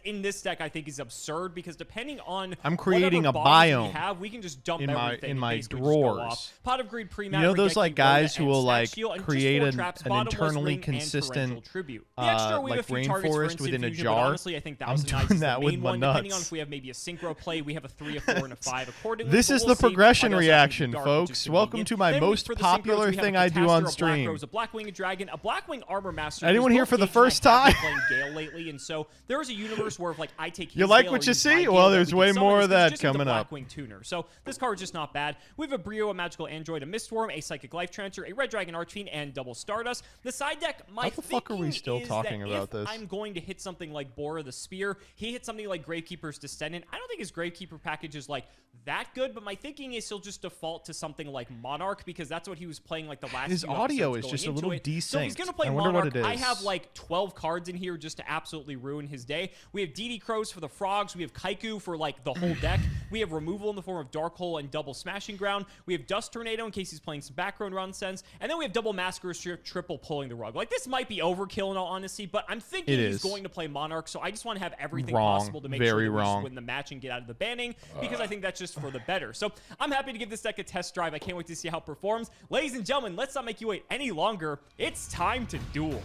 in this deck I think is absurd because depending on
I'm creating a
biome we can just dump
in
everything
my drawers.
Pot of Greed pre-mat.
You know those like guys who will like create an internally consistent like rainforest within a jar?
Honestly, I think that
I'm
was
doing that with my nuts.
Depending on if we have maybe a synchro play, we have a 3, a 4, and a 5 accordingly.
This is the progression reaction, folks. Welcome to my most popular thing I do on stream.
A Blackwing Dragon, a Blackwing Armor Master.
Anyone here for the first time?
Playing Gale lately, and so there is a universe where if like I take his
you like
Gale
what
or
you
use my
see?
Gale,
Well,
that
there's
we
way
can summon.
more of that
Just use the
coming up.
Blackwing tuner. So this card is just not bad. We have a Brio, a Magical Android, a Mistworm, a Psychic Life Transfer, a Red Dragon Archfiend, and double Stardust. The side deck,
How the fuck are we still talking about this?
I'm going to hit something like Bora the Spear. He hit something like Gravekeeper's Descendant. I don't think his Gravekeeper package is like that good, but my thinking is he'll just default to something like Monarch because that's what he was playing like the last
His
few
audio
episodes
is just a
going
little
into it.
desynced.
So he's going to play
I wonder
Monarch.
what it is.
I have like 12 cards in here just to absolutely ruin his day. We have DD Crows for the Frogs. We have Kaiku for like the whole deck. We have removal in the form of Dark Hole and double Smashing Grab. round. We have Dust Tornado in case he's playing some background run sense. And then we have Double Massacre Strip triple pulling the rug. Like, this might be overkill in all honesty, but I'm thinking he's going to play Monarch, so I just want to have everything possible to make sure that we just win the match and get out of the banning, because I think that's just for the better. So I'm happy to give this deck a test drive. I can't wait to see how it performs. Ladies and gentlemen, let's not make you wait any longer. It's time to duel.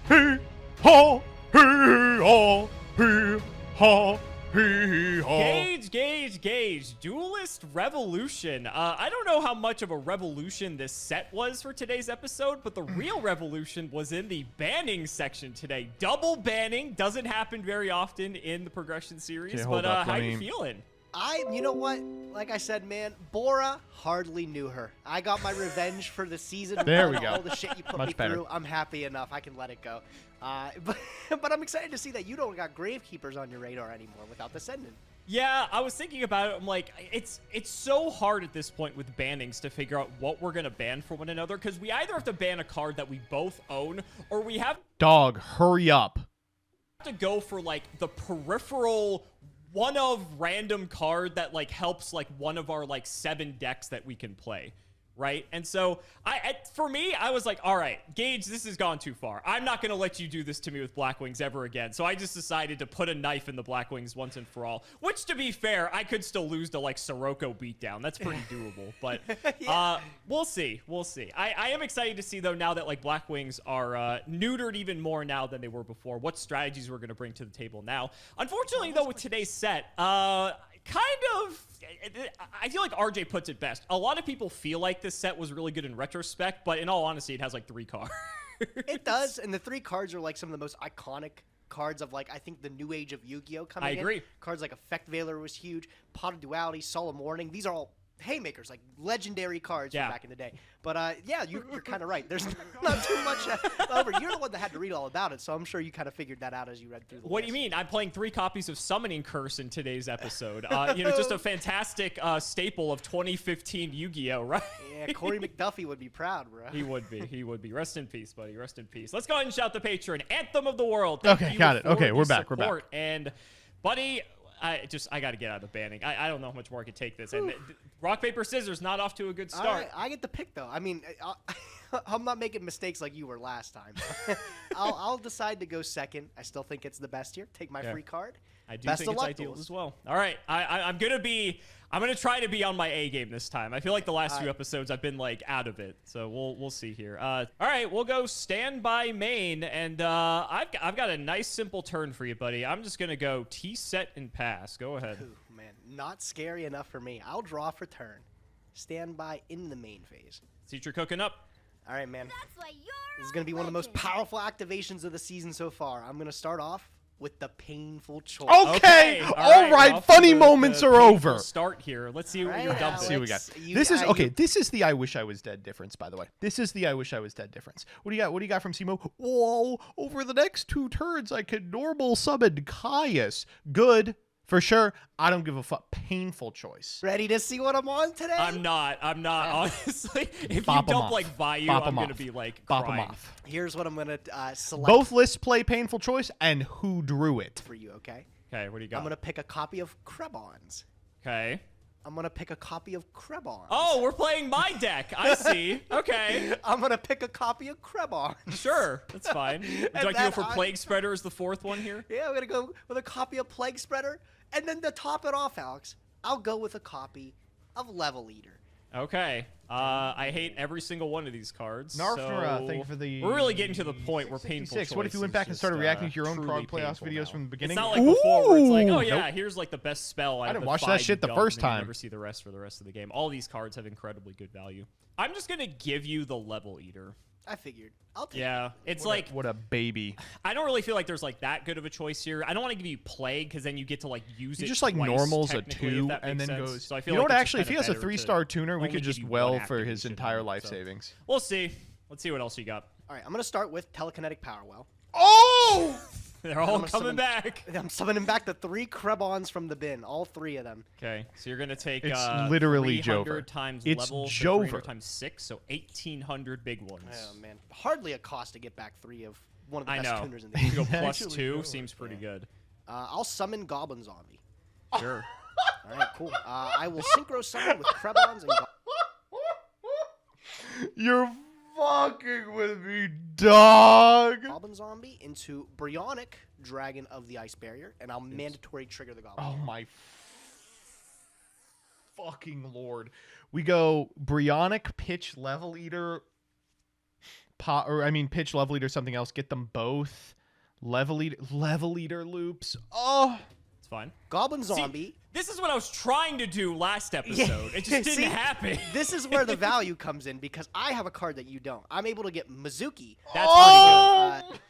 Hey, ha, hey, ha, hey, ha.
Gage. Duelist Revolution. I don't know how much of a revolution this set was for today's episode, but the real revolution was in the banning section today. Double banning doesn't happen very often in the progression series,
okay,
but how you feeling?
You know what? Like I said, man, Bora hardly knew her. I got my revenge for the season.
There we go.
All the shit you put me through. I'm happy enough. I can let it go. But I'm excited to see that you don't got Gravekeepers on your radar anymore without the Sending.
Yeah, I was thinking about it. I'm like, it's so hard at this point with bannings to figure out what we're going to ban for one another, because we either have to ban a card that we both own, or we have...
Dog, hurry up.
...to go for, like, the peripheral... one of random card that like helps like one of our like 7 decks that we can play, right? And so for me, I was like, all right, Gage, this has gone too far. I'm not going to let you do this to me with Blackwings ever again. So I just decided to put a knife in the Blackwings once and for all, which to be fair, I could still lose to like Sirocco beatdown. That's pretty doable, but yeah. We'll see. I am excited to see though, now that like Blackwings are neutered even more now than they were before, what strategies we're going to bring to the table now. Unfortunately though, with today's set, I feel like RJ puts it best. A lot of people feel like this set was really good in retrospect, but in all honesty, it has like 3 cards.
It does, and the 3 cards are like some of the most iconic cards of like, I think, the new age of Yu-Gi-Oh! Coming in.
I agree.
Cards like Effect Veiler was huge, Pot of Duality, Solemn Warning. These are all haymakers, like legendary cards from back in the day. But yeah, you're kind of right. There's not too much over. You're the one that had to read all about it, so I'm sure you kind of figured that out as you read through the
What do you mean? I'm playing 3 copies of Summoning Curse in today's episode. Just a fantastic staple of 2015 Yu-Gi-Oh, right?
Yeah, Corey McDuffie would be proud, bro.
He would be. Rest in peace, buddy. Rest in peace. Let's go ahead and shout the Patreon. Anthem of the World.
Okay, got it. Okay, we're back.
And, buddy... I got to get out of the banning. I don't know how much more I could take this. And rock, paper, scissors, not off to a good start.
Right, I get the pick, though. I mean, I'm not making mistakes like you were last time. I'll decide to go second. I still think it's the best here. Take my free card.
I do think it's ideal as well. All right, I'm gonna try to be on my A game this time. I feel like the last few episodes I've been like out of it, so we'll see here. All right, we'll go standby main, and I've got a nice simple turn for you, buddy. I'm just gonna go T set and pass. Go ahead.
Ooh, man, not scary enough for me. I'll draw for turn. Standby in the main phase.
See what you're cooking up.
All right, man.
That's why
this is gonna be one of the most powerful activations of the season so far. I'm gonna start off with the painful choice.
Okay. All right. Funny moments are over.
Start here. Let's see what you're dumping.
See what we got. This is okay. This is the I wish I was dead difference, by the way. This is the I wish I was dead difference. What do you got? What do you got from Simo? Whoa! Over the next 2 turns, I could normal summon Caius. Good. For sure, I don't give a fuck. Painful choice.
Ready to see what I'm on today?
I'm not. Honestly, if you dump like Vayu, I'm going to be like crying.
Here's what I'm going to select.
Both lists play painful choice and who drew it.
For you, okay?
Okay, what do you got?
I'm going to pick a copy of Krebons.
Okay.
I'm going to pick a copy of Krebons.
Oh, we're playing my deck. I see. Okay.
I'm going to pick a copy of Krebons.
Sure. That's fine. Would you like to go for Plague Spreader as the 4th one here?
Yeah, I'm going to go with a copy of Plague Spreader. And then to top it off, Alex, I'll go with a copy of Level Eater.
Okay. I hate every single one of these cards.
Narfnura,
so
thank you for the...
We're really getting to the point where painful choice.
What if you went back and started reacting to your own Krog Playoffs videos from the beginning?
It's not like before where it's like, oh yeah, here's like the best spell.
I didn't watch that shit the first time.
You never see the rest for the rest of the game. All these cards have incredibly good value. I'm just going to give you the Level Eater.
I figured. I'll take
it. It's like...
What a baby.
I don't really feel like there's like that good of a choice here. I don't want to give you Plague because then you get to like use it
just like
twice,
normals a 2 and then goes... So I feel you know what, actually, if he has a 3-star tuner, we could just well for his entire life savings.
We'll see. Let's see what else you got.
All right, I'm going to start with Telekinetic Power Well.
Oh!
They're all coming back.
I'm summoning back the 3 Krebons from the bin, all 3 of them.
Okay, so you're gonna take
it's literally
300 times
it's
level,
Jover.
300 times 6, so 1,800 big ones.
Oh man, hardly a cost to get back 3 of one of the best tuners in the
game.
game.
To go +2 seems pretty good.
I'll summon Goblin Zombie.
Sure.
All right, cool. I will synchro summon with Krebons and.
You're fucking with me, dog.
Goblin Zombie into Bryonic Dragon of the Ice Barrier, and I'll mandatory trigger the Goblin.
Oh my fucking lord. We go Bryonic, Pitch, Level Eater, Pitch, Level Eater, something else. Get them both. Level Eater loops. Oh.
It's fine.
Goblin Zombie.
See, this is what I was trying to do last episode. It just didn't happen.
This is where the value comes in because I have a card that you don't. I'm able to get Mizuki.
That's pretty good.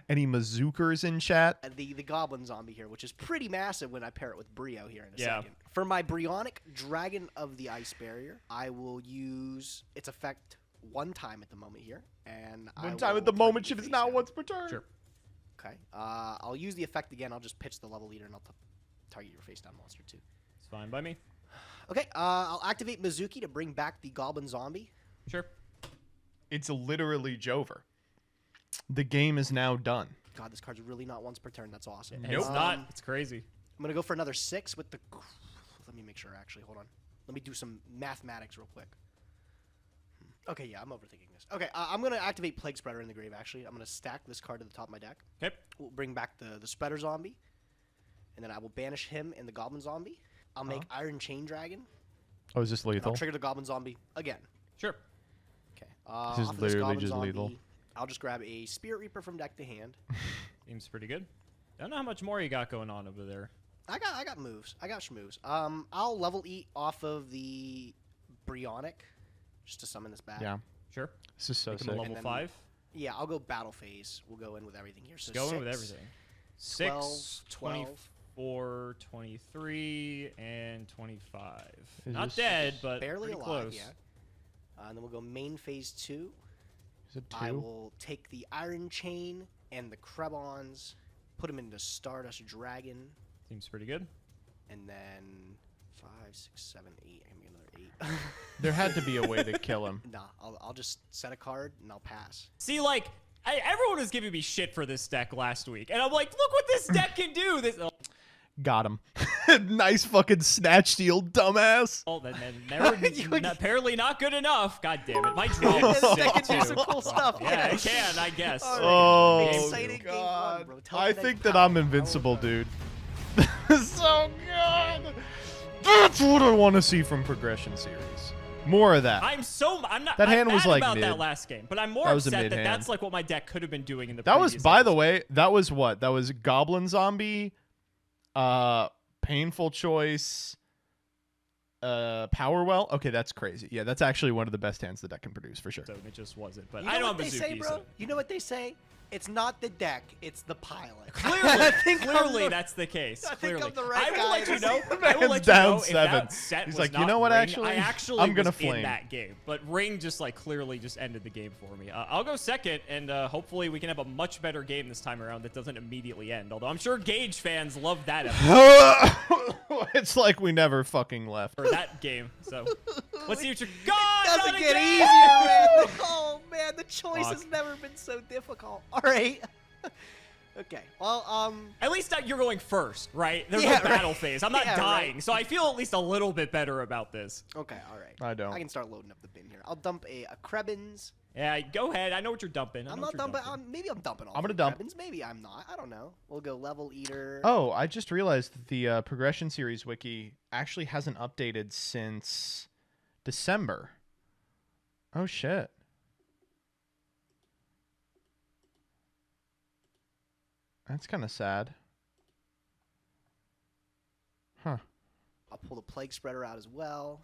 Any Mazukers in chat?
The Goblin Zombie here, which is pretty massive when I pair it with Brio here in a second. For my Bryonic Dragon of the Ice Barrier, I will use its effect one time at the moment here. And
one time at the moment, shit is not once per turn.
Sure.
Okay. I'll use the effect again. I'll just pitch the Level Leader and I'll target your face down monster too.
It's fine by me.
Okay. I'll activate Mizuki to bring back the Goblin Zombie.
Sure.
It's literally Jover. The game is now done.
God, this card's really not once per turn. That's awesome.
Nope. It's not. It's crazy.
I'm gonna go for another 6 with the. Let me make sure. Actually, hold on. Let me do some mathematics real quick. Okay, yeah, I'm overthinking this. Okay, I'm going to activate Plague Spreader in the grave, actually. I'm going to stack this card to the top of my deck.
Okay.
We'll bring back the Spreader Zombie. And then I will banish him and the Goblin Zombie. I'll make Iron Chain Dragon.
Oh, is this lethal?
I'll trigger the Goblin Zombie again.
Sure.
Okay.
This is literally just lethal.
I'll just grab a Spirit Reaper from deck to hand.
Seems pretty good. I don't know how much more you got going on over there.
I got moves. I got schmoves. I'll level eat off of the Bryonic just to summon this back.
Yeah.
Sure.
This is so sick.
Level 5.
Yeah, I'll go battle phase. We'll go in with everything here. So
go
6,
in with everything. 6, 24, 23, and 25. Not dead, but
barely
pretty
alive.
close.
Yeah. And then we'll go main phase 2.
Is it 2?
I will take the Iron Chain and the Krebons, put them into Stardust Dragon.
Seems pretty good.
And then 5, 6, 7, 8. I'm gonna get another 8.
There had to be a way to kill him.
Nah, I'll just set a card and I'll pass.
See, like, everyone was giving me shit for this deck last week, and I'm like, look what this deck can do. This.
Got him. Nice fucking snatch steal, dumbass.
Oh, then apparently not good enough. God damn it, my draw was sick
can
too.
do some cool stuff.
Yeah, it can, I guess.
Oh,
exciting
God.
Game 1, bro.
I think that I'm invincible, dude. So good. That's what I want to see from Progression Series. More of that.
I'm not.
That hand
I'm
was
mad
like
about
mid.
that last game, but I'm more
That was a
upset
mid
that
hand.
that's like what my deck could have been doing in the.
That was,
previous
by the
episode.
way, that was what? That was Goblin Zombie, Painful Choice, Power Well. Okay, that's crazy. Yeah, that's actually one of the best hands the deck can produce for sure.
So it just wasn't. But
You know
I don't
what
have
they
Mizuki,
say, bro?
so.
You know what they say? It's not the deck, it's the pilot.
Clearly, that's the case.
I think
Clearly,
I'm the right
I will
guy
let you
to
know.
say
I will let you
down
know if
7.
that set
He's
was
like, you
not
know what,
Ring,
actually?
I actually
I'm gonna
was in
flame.
that game, but Ring just like clearly just ended the game for me. I'll go second, and hopefully we can have a much better game this time around that doesn't immediately end. Although I'm sure Gage fans love that episode
It's like we never fucking left.
or that game. So let's see what you're. God,
Doesn't
not
get
again!
easier, man. Oh man, the choice
Fuck.
has never been so difficult. All right. Okay. Well,
At least you're going first, right? There's
Yeah,
no battle
right.
phase. I'm not
Yeah,
dying,
right.
so I feel at least a little bit better about this.
okay. All right.
I don't.
I can start loading up the bin here. I'll dump a Krebins.
Yeah, go ahead. I know what you're dumping.
I'm not dumping. Maybe I'm dumping all.
I'm gonna
three
dump.
Krebins. Maybe I'm not. I don't know. We'll go Level Eater.
Oh, I just realized that the Progression Series wiki actually hasn't updated since December. Oh, shit. That's kind of sad. Huh.
I'll pull the Plague Spreader out as well.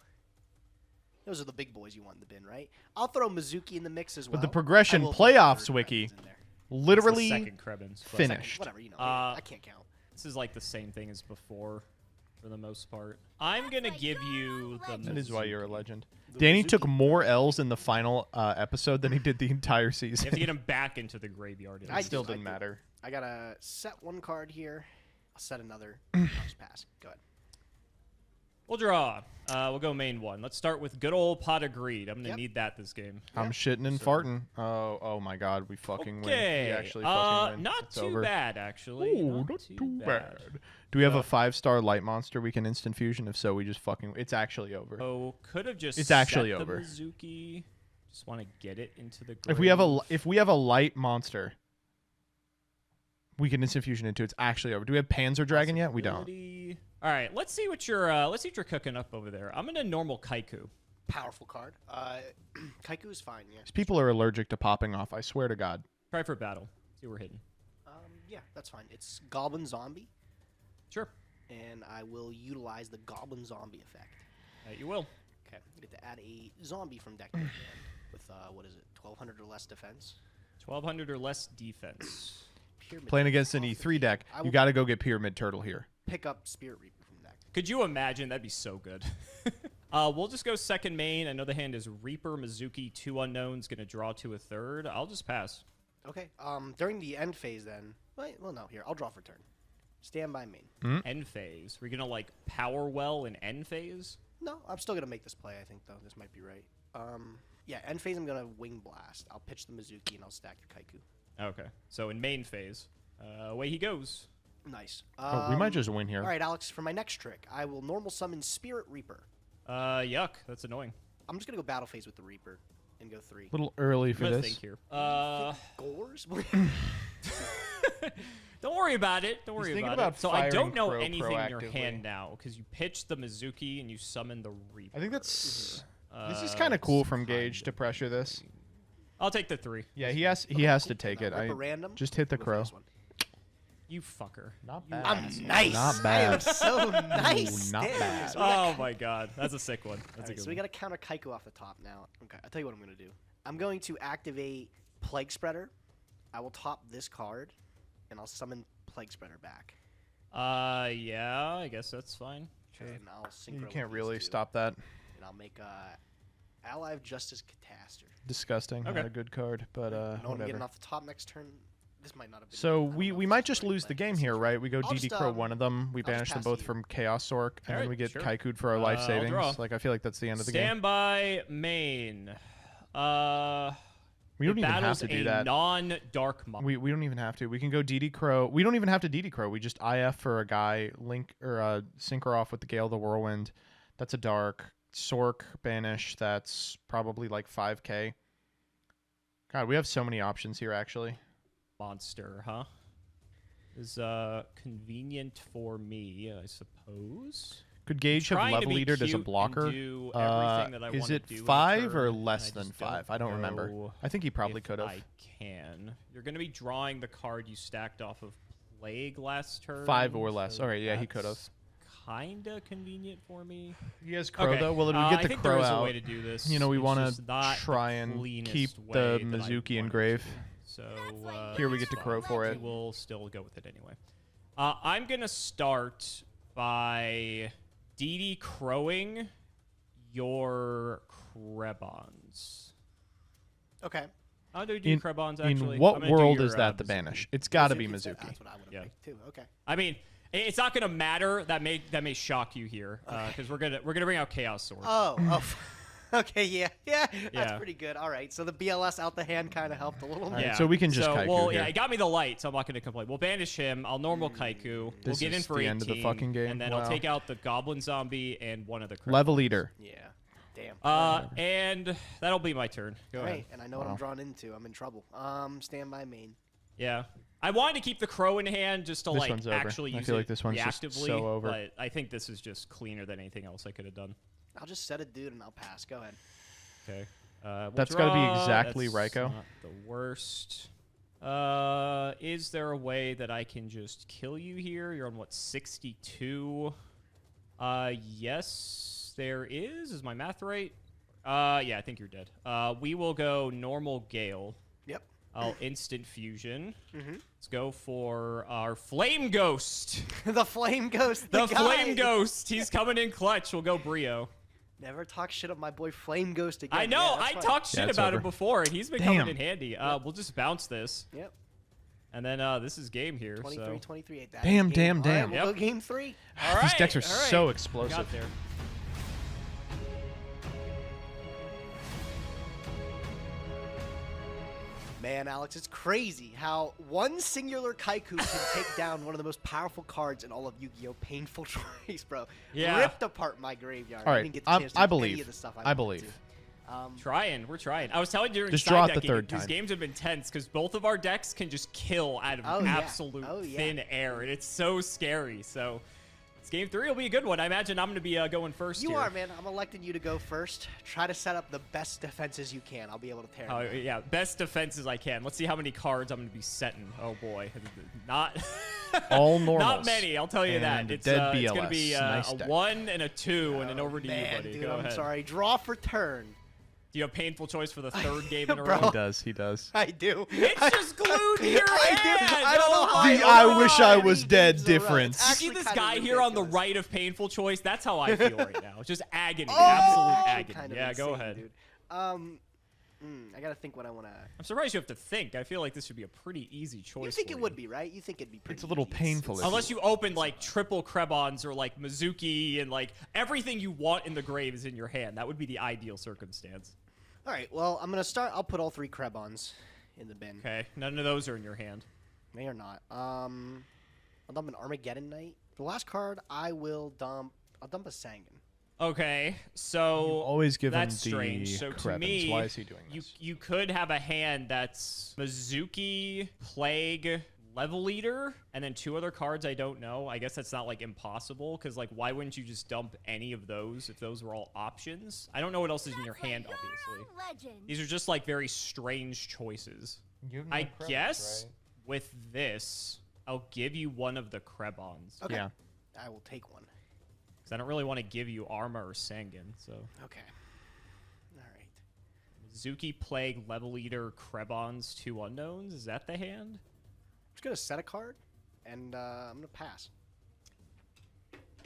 Those are the big boys you want in the bin, right? I'll throw Mizuki in the mix as well.
But the Progression
I will throw
Playoffs
third
wiki
Krebins in there.
literally
second Krebins. but-
finished.
Whatever, you know.
Uh,
I can't count.
This is like the same thing as before, for the most part. I'm gonna give you the.
That is why you're a
Mizuki.
legend.
The
Danny
Mizuki.
took more L's in the final episode than he did the entire
You have to
season.
get him back into the graveyard.
It still
I
didn't
do.
matter.
I gotta set one card here. I'll set another. I'll just pass. Go ahead.
We'll draw. We'll go main 1. Let's start with good old Pot of Greed. I'm gonna need that this game.
I'm shitting and farting. Oh my God, we fucking win. We actually fucking win.
Not
it's
too
over.
bad actually.
Ooh, not too bad. Do we have a 5-star light monster we can instant fusion? If so, we just fucking. It's actually over.
Oh, could have just.
It's actually
set
over.
The Mizuki. Just want to get it into the. Grave.
If we have a light monster, we can instant fusion into. It's actually over. Do we have Panzer Dragon yet? We don't.
All right, let's see what you're cooking up over there. I'm in a normal Kaiku.
Powerful card. Kaiku is fine. Yeah.
People are allergic to popping off. I swear to God.
Try for battle. See what we're hitting.
Yeah, that's fine. It's Goblin Zombie.
Sure.
And I will utilize the Goblin Zombie effect.
You will.
Okay. I get to add a zombie from deck to hand with what is it? 1,200 or less defense.
1,200 or less defense.
Pyramid
Playing against an E3 deck, you got to go get Pyramid Turtle here.
Pick up Spirit Reaper from deck.
Could you imagine? That'd be so good. We'll just go second main. I know the hand is Reaper, Mizuki, 2 unknowns, gonna draw to a 3rd. I'll just pass.
Okay. During the end phase then. Well, no. Here, I'll draw for turn. Stand by main.
End phase. We're gonna like power well in end phase.
No, I'm still gonna make this play. I think though this might be right. Yeah. End phase. I'm gonna Wing Blast. I'll pitch the Mizuki and I'll stack your Kaiku.
Okay. So in main phase, away he goes.
Nice.
We might just win here.
All right, Alex. For my next trick, I will normal summon Spirit Reaper.
Yuck. That's annoying.
I'm just gonna go battle phase with the Reaper and go 3.
A little early for this.
Think here.
Gores?
Don't worry about it. Don't worry about it. So I don't know anything in your
proactively.
hand now because you pitched the Mizuki and you summoned the Reaper.
I think that's. This is kind of cool from Gage to pressure this.
I'll take the 3.
Yeah, he has to take it. I
random.
just hit the crow.
You fucker.
Not bad.
I'm nice.
Not bad.
I am so nice.
Ooh, not
Damn.
bad.
So we got-
Oh my god, that's a sick one. That's a
Alright,
good
so we
one.
got to counter Kaiku off the top now. Okay, I'll tell you what I'm going to do. I'm going to activate Plague Spreader. I will top this card, and I'll summon Plague Spreader back.
Yeah, I guess that's fine.
Sure. And I'll synchro
You
with
can't
these
really
two,
stop that.
And I'll make Ally of Justice Catastrophe.
Disgusting.
Okay.
Not a good card, but
No one
whatever.
getting off the top next turn. This might not have been.
So
I don't know
we
if
might
this is
just
right,
lose the
but
game
it's
here,
true.
right? We go
I'll
DD
just,
Crow one of them. We
I'll just
banish them
pass
both
to you.
from Chaos Sork, and then
Alright,
we get
sure.
Kaiku'd for our life
I'll
savings.
draw.
Like I feel like that's the end of the game.
Standby main.
We don't even have
battles
to do
a
that.
non-dark monk.
We don't even have to. We can go DD Crow. We don't even have to DD Crow. We just IF for a guy, link or synchro off with the Gale of the Whirlwind. That's a dark. Sork banish. That's probably like 5k. God, we have so many options here actually.
Monster, huh? Is convenient for me, I suppose.
Could Gage have
Trying to
Level
be
Leader as a
cute and
blocker?
do everything that I
Is
wanna
it
do in a
5 or
turn, and
less
I
than
just
5? I don't remember.
know
I think he probably
if
could have.
I can. You're going to be drawing the card you stacked off of Plague last turn.
5 or less.
so
All right, yeah, he could have.
that's Kinda convenient for me.
He has Crow
Okay,
though. Well, we
I
get the
think
Crow
there is
out.
a way to do this.
You know, we
It's
want
just not
to
the
try and
cleanest
keep
way
the
that I
Mizuki
wanted
engraved.
to. So
Here we
it's
get to
fine.
Crow for it.
We will still go with it anyway. I'm gonna start by DD crowing your Krebons.
Okay.
I'll do DD Krebons actually.
In what
I'm gonna do
world
your,
is that the
Mizuki.
banish? It's got to be
That's
Mizuki.
what I would have
Yeah.
picked too. Okay.
I mean, it's not gonna matter. That may shock you here because we're gonna bring out Chaos Sword.
Oh. Okay, yeah. That's
Yeah.
pretty good. All right, so the BLS out the hand kind of helped a little.
All right,
Yeah.
so we can just Kaiku
well,
here.
yeah, it got me the light, so I'm not going to complain. We'll banish him. I'll normal Kaiku. We'll
This
get in
is
for
the
18,
end of the fucking game.
and then
Wow.
I'll take out the Goblin Zombie and one of the Krebons.
Level Leader.
Yeah. Damn.
And that'll be my turn. Go ahead.
Right, and I know what I'm drawn into. I'm in trouble. Stand by main.
Yeah. I wanted to keep the Crow in hand just to
This
like
one's over.
actually
I
use
feel
it
like this one's just
reactively,
so over.
but I think this is just cleaner than anything else I could have done.
I'll just set a dude and I'll pass. Go ahead.
Okay. We'll
That's gotta be
draw.
exactly
That's
Raikou.
not the worst. Is there a way that I can just kill you here? You're on what, 62? Yes, there is. Is my math right? Yeah, I think you're dead. We will go normal Gale.
Yep.
I'll instant fusion. Let's go for our Flame Ghost.
The Flame Ghost.
The
guy.
Flame Ghost. He's coming in clutch. We'll go Brio.
Never talk shit of my boy Flame Ghost again.
I know.
Yeah,
I
that's fine.
talked shit
it's
about
over.
him before, and he's been
Damn.
coming in handy. We'll just bounce this.
Yep.
And then this is game here.
23,
So
23. That
Damn,
is game.
damn,
All right,
damn.
we'll go game 3.
all right,
These decks are
all right.
so
We
explosive.
got there.
Man, Alex, it's crazy how one singular Kaiku can take down one of the most powerful cards in all of Yu-Gi-Oh! Painful Choice, bro.
Yeah.
Ripped apart my graveyard.
All
I
right,
didn't get the chance to do any of the stuff
I believe.
We're trying. I was telling you during
Just
side
draw it the
decking,
third
these
time.
games have been tense because both of our decks can just kill out of absolute thin air, and it's so scary. So this game 3 will be a good one. I imagine I'm going to be going first.
You
here.
are, man. I'm electing you to go first. Try to set up the best defenses you can. I'll be able to tear them down.
Yeah, best defenses I can. Let's see how many cards I'm going to be setting. Oh boy, not
all normals.
Not many. I'll tell you that. It's going to be
nice
a
deck.
1 and a 2, and then over to you,
Man,
buddy.
dude,
Go
I'm
ahead.
sorry. Draw for turn.
Do you have painful choice for the 3rd game in a
Bro.
row?
He does.
I do.
It's just glued to your hand.
I don't know how
The I wish I was dead difference.
You see this guy here on the right of painful choice? That's how I feel right now. It's just agony,
Oh,
absolute agony.
kind of
Yeah, go
insane,
ahead.
dude. I gotta think what I wanna.
I'm surprised you have to think. I feel like this should be a pretty easy choice.
You think
for
it would be, right? You think it'd be pretty.
It's a little
easy.
painful.
Unless you open like triple Krebons or like Mizuki and like everything you want in the grave is in your hand. That would be the ideal circumstance.
All right. Well, I'm gonna start. I'll put all 3 Krebons in the bin.
Okay, none of those are in your hand.
May or not. I'll dump an Armageddon Knight. The last card I will dump. I'll dump a Sangan.
You
Okay, so
always give him
that's
the
strange. So to
Krebons.
me,
Why is he doing this?
you could have a hand that's Mizuki, Plague, Level Eater, and then 2 other cards I don't know. I guess that's not like impossible because like why wouldn't you just dump any of those if those were all options? I don't know what else is in your hand, obviously. These are just like very strange choices. I guess with this, I'll give you one of the Krebons.
Okay.
Yeah.
I will take one.
Because I don't really want to give you Armor or Sangan, so.
Okay. All right.
Mizuki, Plague, Level Eater, Krebons, 2 unknowns. Is that the hand?
I'm just gonna set a card, and I'm gonna pass.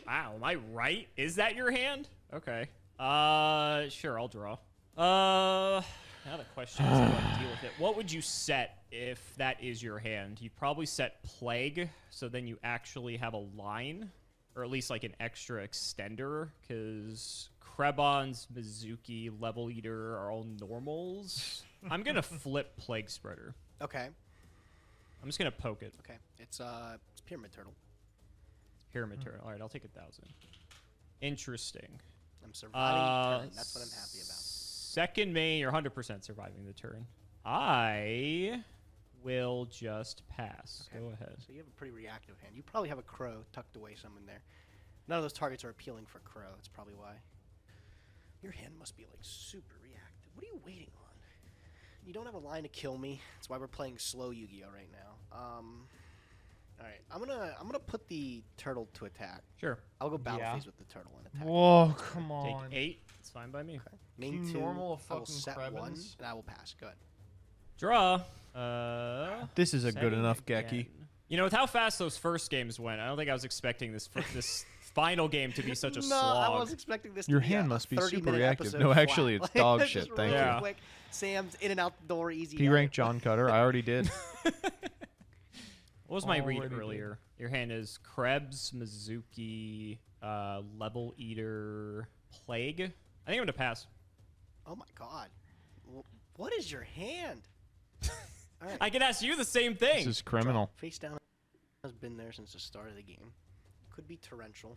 Wow, am I right? Is that your hand? Okay. Sure, I'll draw. Now the question is how do I deal with it? What would you set if that is your hand? You'd probably set Plague, so then you actually have a line, or at least like an extra extender, because Krebons, Mizuki, Level Eater are all normals. I'm gonna flip Plague Spreader.
Okay.
I'm just gonna poke it.
Okay. It's Pyramid Turtle.
Pyramid Turtle. All right, I'll take 1,000. Interesting.
I'm surviving the turn. That's what I'm happy about.
Second main, you're 100% surviving the turn. I will just pass.
Okay.
Go ahead.
So you have a pretty reactive hand. You probably have a Crow tucked away some in there. None of those targets are appealing for Crow. That's probably why. Your hand must be like super reactive. What are you waiting on? You don't have a line to kill me. That's why we're playing slow Yu-Gi-Oh right now. All right, I'm gonna put the turtle to attack.
Sure.
I'll go battle phase with the turtle and attack.
Whoa, come
Take
on.
8. It's fine by me.
Okay. Main
You
2.
normal
I will
fucking
set 1,
Krebons?
and I will pass. Go ahead.
Draw.
This is a good
setting
enough
again.
Geki.
You know, with how fast those first games went, I don't think I was expecting this this final game to be such a
No,
slog.
I was expecting this.
Your
to be
hand
a
must be
30-minute
super reactive.
episode
No,
flat.
actually, it's
Like,
dog
just
shit.
really
Thank
you.
Quick. Sam's in and out the door easy.
He ranked John Cutter. I already did.
What was my read
Already
earlier? Your hand is Krebs, Mizuki, Level Eater, Plague. I think I'm gonna pass.
Oh my god. What is your hand? All right.
I can ask you the same thing.
This is criminal.
Face down has been there since the start of the game. Could be torrential.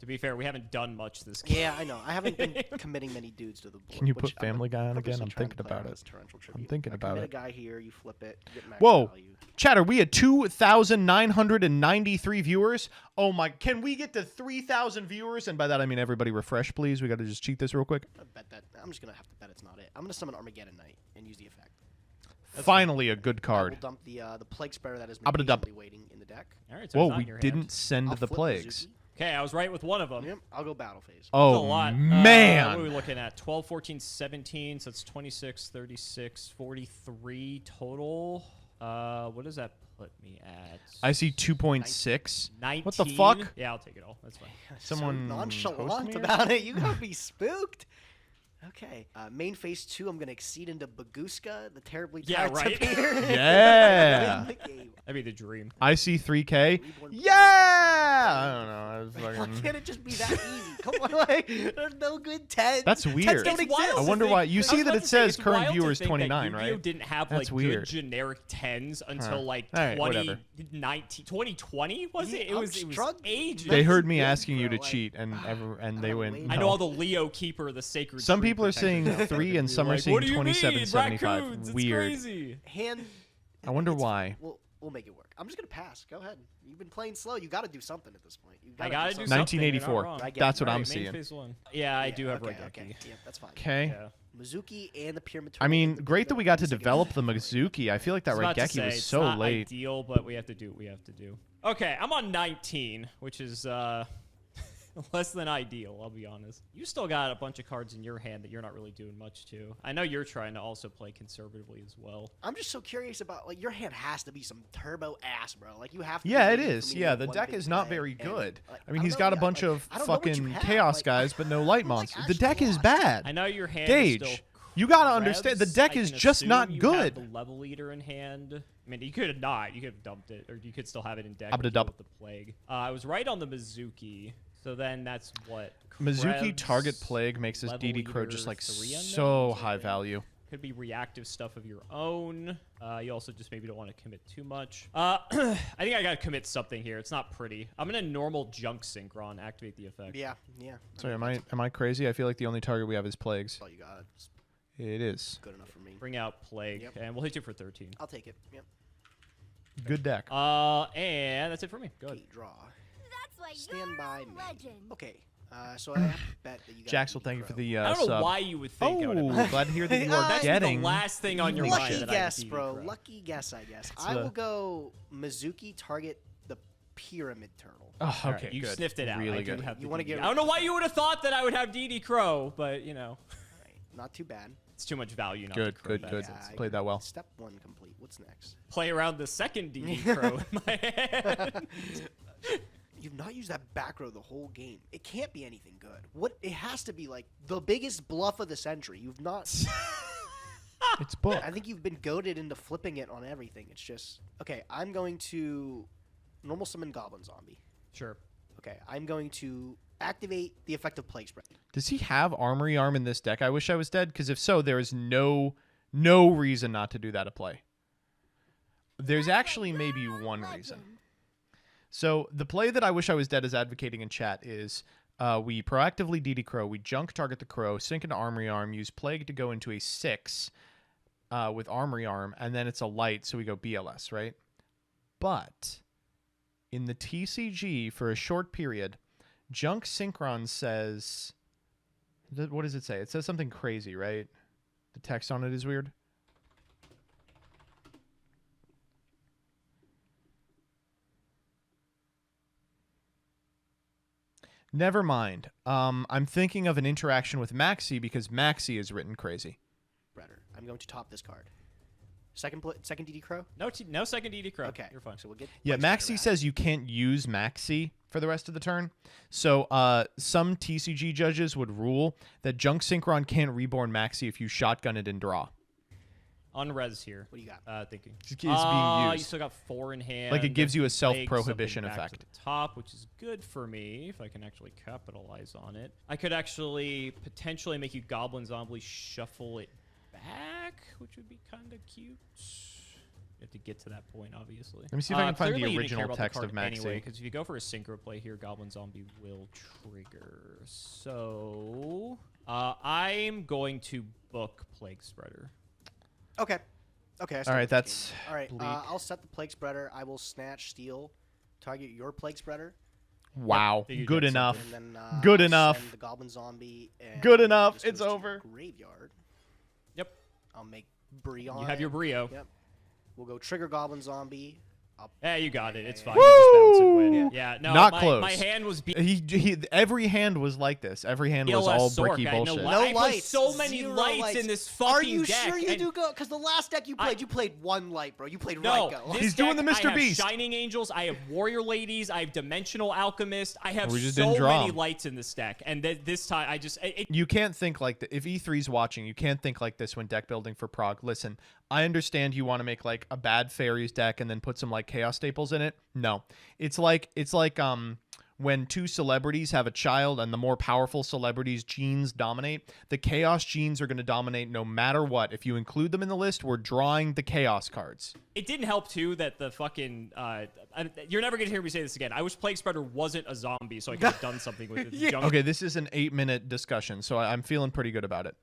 To be fair, we haven't done much this game.
Yeah, I know. I haven't been committing many dudes to the board.
Can you
which
put Family Guy on again?
purposely
I'm
trying
thinking
to play
about
on
it.
this torrential
I'm
tribute.
thinking
I
about
commit
it.
a guy here, you flip it, you get max
Whoa.
value.
Chatter, we had 2,993 viewers. Oh my, can we get to 3,000 viewers? And by that I mean everybody refresh, please. We got to just cheat this real quick.
I bet that. I'm just going to have to bet it's not it. I'm going to summon Armageddon Knight and use the effect.
Finally, a good
I
card.
will dump the Plague Spreader that has
I'm
been
gonna dump-
patiently waiting in the deck.
All right, so it's
Whoa,
not
we
in your
didn't
hand.
send
I'll
the
flip
plagues.
Mizuki.
Okay, I was right with one of them.
Yep, I'll go battle phase.
That's
Oh,
a lot. What
man.
are we looking at? 12, 14, 17. So it's 26, 36, 43 total. What does that put me at?
I see 2.6.
19.
What the fuck?
Yeah, I'll take it all. That's fine.
Someone
so
host
nonchalant
me or
about it. You gotta be spooked. Okay. Main phase 2, I'm gonna exceed into Baguska, the terribly
Yeah,
taxed
right?
appear.
Yeah.
Win the game.
That'd be the dream.
I see 3K.
Reborn
Yeah! I don't know. I was
Why
fucking...
can't it just be that easy? Come on, like, there's no good 10s.
That's weird.
Don't exist.
I wonder why. You see that it says current viewers 29,
Yu-Gi-Oh!
right?
Didn't have
That's
like
weird.
good generic 10s until like
All right,
2020, was it? It was ages.
They heard me asking you to cheat, and they went.
I know all the Leo Keeper, the sacred.
Some people are saying 3, and some are saying 27.75. Weird.
Crazy.
I wonder why.
We'll make it work. I'm just gonna pass. Go ahead. You've been playing slow. You got to do something at this point.
I gotta do
1984. That's what I'm seeing.
Yeah, I do have Regeki.
Okay. Yeah, that's fine.
Okay.
Yeah.
Mizuki and the Pyramid.
I mean, great that we got to develop the Mizuki. I feel like that
I was about to
Regeki
say,
was
it's
so
not
late.
Ideal, but we have to do what we have to do. Okay, I'm on 19, which is less than ideal, I'll be honest. You still got a bunch of cards in your hand that you're not really doing much to. I know you're trying to also play conservatively as well.
I'm just so curious about, like, your hand has to be some turbo ass, bro. Like, you have to.
Yeah, it is. Yeah, the deck is not very good. I mean, he's got a bunch of fucking chaos guys, but no light monsters. The deck is bad.
I know your hand
Gage,
is still
you gotta understand, the deck is just not
you
good.
Have the level leader in hand. I mean, you could have not. You could have dumped it, or you could still have it in deck.
I'm gonna dump
with the plague. I was right on the Mizuki. So then that's what
Mizuki
Krebs,
Target Plague makes this DD Crow just like so high value.
Could be reactive stuff of your own. You also just maybe don't want to commit too much. I think I gotta commit something here. It's not pretty. I'm gonna normal junk synchron, activate the effect.
Yeah.
Sorry, am I crazy? I feel like the only target we have is plagues.
All you got.
It is.
Good enough for me.
Bring out plague, and we'll hit you for 13.
I'll take it. Yep.
Good deck.
And that's it for me. Go ahead.
Draw.
That's why
Stand
you're
by
a
me.
legend.
Okay. So I have to bet that you got
Jaxel, thank you for the
I don't know
sub.
why you would think. I would
Oh,
have
glad to hear that you are
That's
getting.
the last thing on your
Lucky
mind.
guess, bro. Lucky guess, I guess. I will go Mizuki Target the Pyramid Turtle.
Oh, okay,
Right, you
good.
sniffed it out.
Really
I do
good.
have
You
the
wanna
DD.
get-
I don't know why you would have thought that I would have DD Crow, but you know,
All right. Not too bad.
it's too much value. Not
Good,
to crow
good, good.
back.
Played that well.
Step 1 complete. What's next?
Play around the second DD Crow in my head.
You've not used that back row the whole game. It can't be anything good. What? It has to be like the biggest bluff of the century. You've not.
It's book.
I think you've been goaded into flipping it on everything. It's just okay. I'm going to normal summon Goblin Zombie.
Sure.
Okay, I'm going to activate the effect of Plague Spread.
Does he have Armory Arm in this deck? I wish I was dead, because if so, there is no reason not to do that at play. There's actually maybe one reason. So the play that I wish I was dead is advocating in chat is we proactively DD Crow, we junk target the Crow, sink into Armory Arm, use Plague to go into a 6 with Armory Arm, and then it's a light, so we go BLS, right? But in the TCG, for a short period, Junk Synchron says... What does it say? It says something crazy, right? The text on it is weird. Never mind. I'm thinking of an interaction with Maxi because Maxi is written crazy.
Redder. I'm going to top this card. Second DD Crow?
No second DD Crow.
Okay.
You're fine.
So we'll get
Yeah, Maxi says you can't use Maxi for the rest of the turn. So some TCG judges would rule that Junk Synchron can't reborn Maxi if you shotgun it and draw.
Unres here.
What do you got?
Thinking.
It's being used.
You still got 4 in hand.
Like it gives you a
Plague
self-prohibition
something back
effect.
to the top, which is good for me if I can actually capitalize on it. I could actually potentially make you Goblin Zombie shuffle it back, which would be kind of cute. You have to get to that point, obviously.
Let me see if I can find
Clearly
the
you didn't care
original
about the
text
card
of Maxi.
anyway, because if you go for a synchro play here, Goblin Zombie will trigger. So I'm going to book Plague Spreader.
Okay. Okay.
All right, that's
all right.
bleak.
I'll set the Plague Spreader. I will snatch, steal, target your Plague Spreader.
Wow.
Yep.
Good enough.
And then,
Good
I'll
enough.
Send the Goblin Zombie. And
Good enough.
this
It's
goes to
over.
Graveyard.
Yep.
I'll make Brion.
You have your Brio.
Yep. We'll go trigger Goblin Zombie.
Yeah, you got it. It's fine.
Woo!
You just bounce and win. Yeah, no,
Not
my,
close.
My hand was
Every hand was like this. Every hand was all bricky bullshit.
No
I play
lights.
so many
Zero
lights in this fucking
Are you
deck.
sure you
and
do go? Because the last deck you played one light, bro. You played
No,
Ryko.
this
He's doing
deck,
the Mr.
I have
Beast.
Shining Angels, I have Warrior Ladies, I have Dimensional Alchemist. I have
We just
so
didn't draw
many
them.
lights in this deck. And this time, I just...
You can't think like if E3's watching, you can't think like this when deck building for Prague. Listen, I understand you want to make like a bad fairies deck and then put some like chaos staples in it. No. It's like when two celebrities have a child and the more powerful celebrities' genes dominate, the Chaos genes are going to dominate no matter what. If you include them in the list, we're drawing the Chaos cards.
It didn't help, too, that the fucking... you're never going to hear me say this again. I wish Plague Spreader wasn't a zombie, so I could have done something with it.
Okay, this is an 8-minute discussion, so I'm feeling pretty good about it.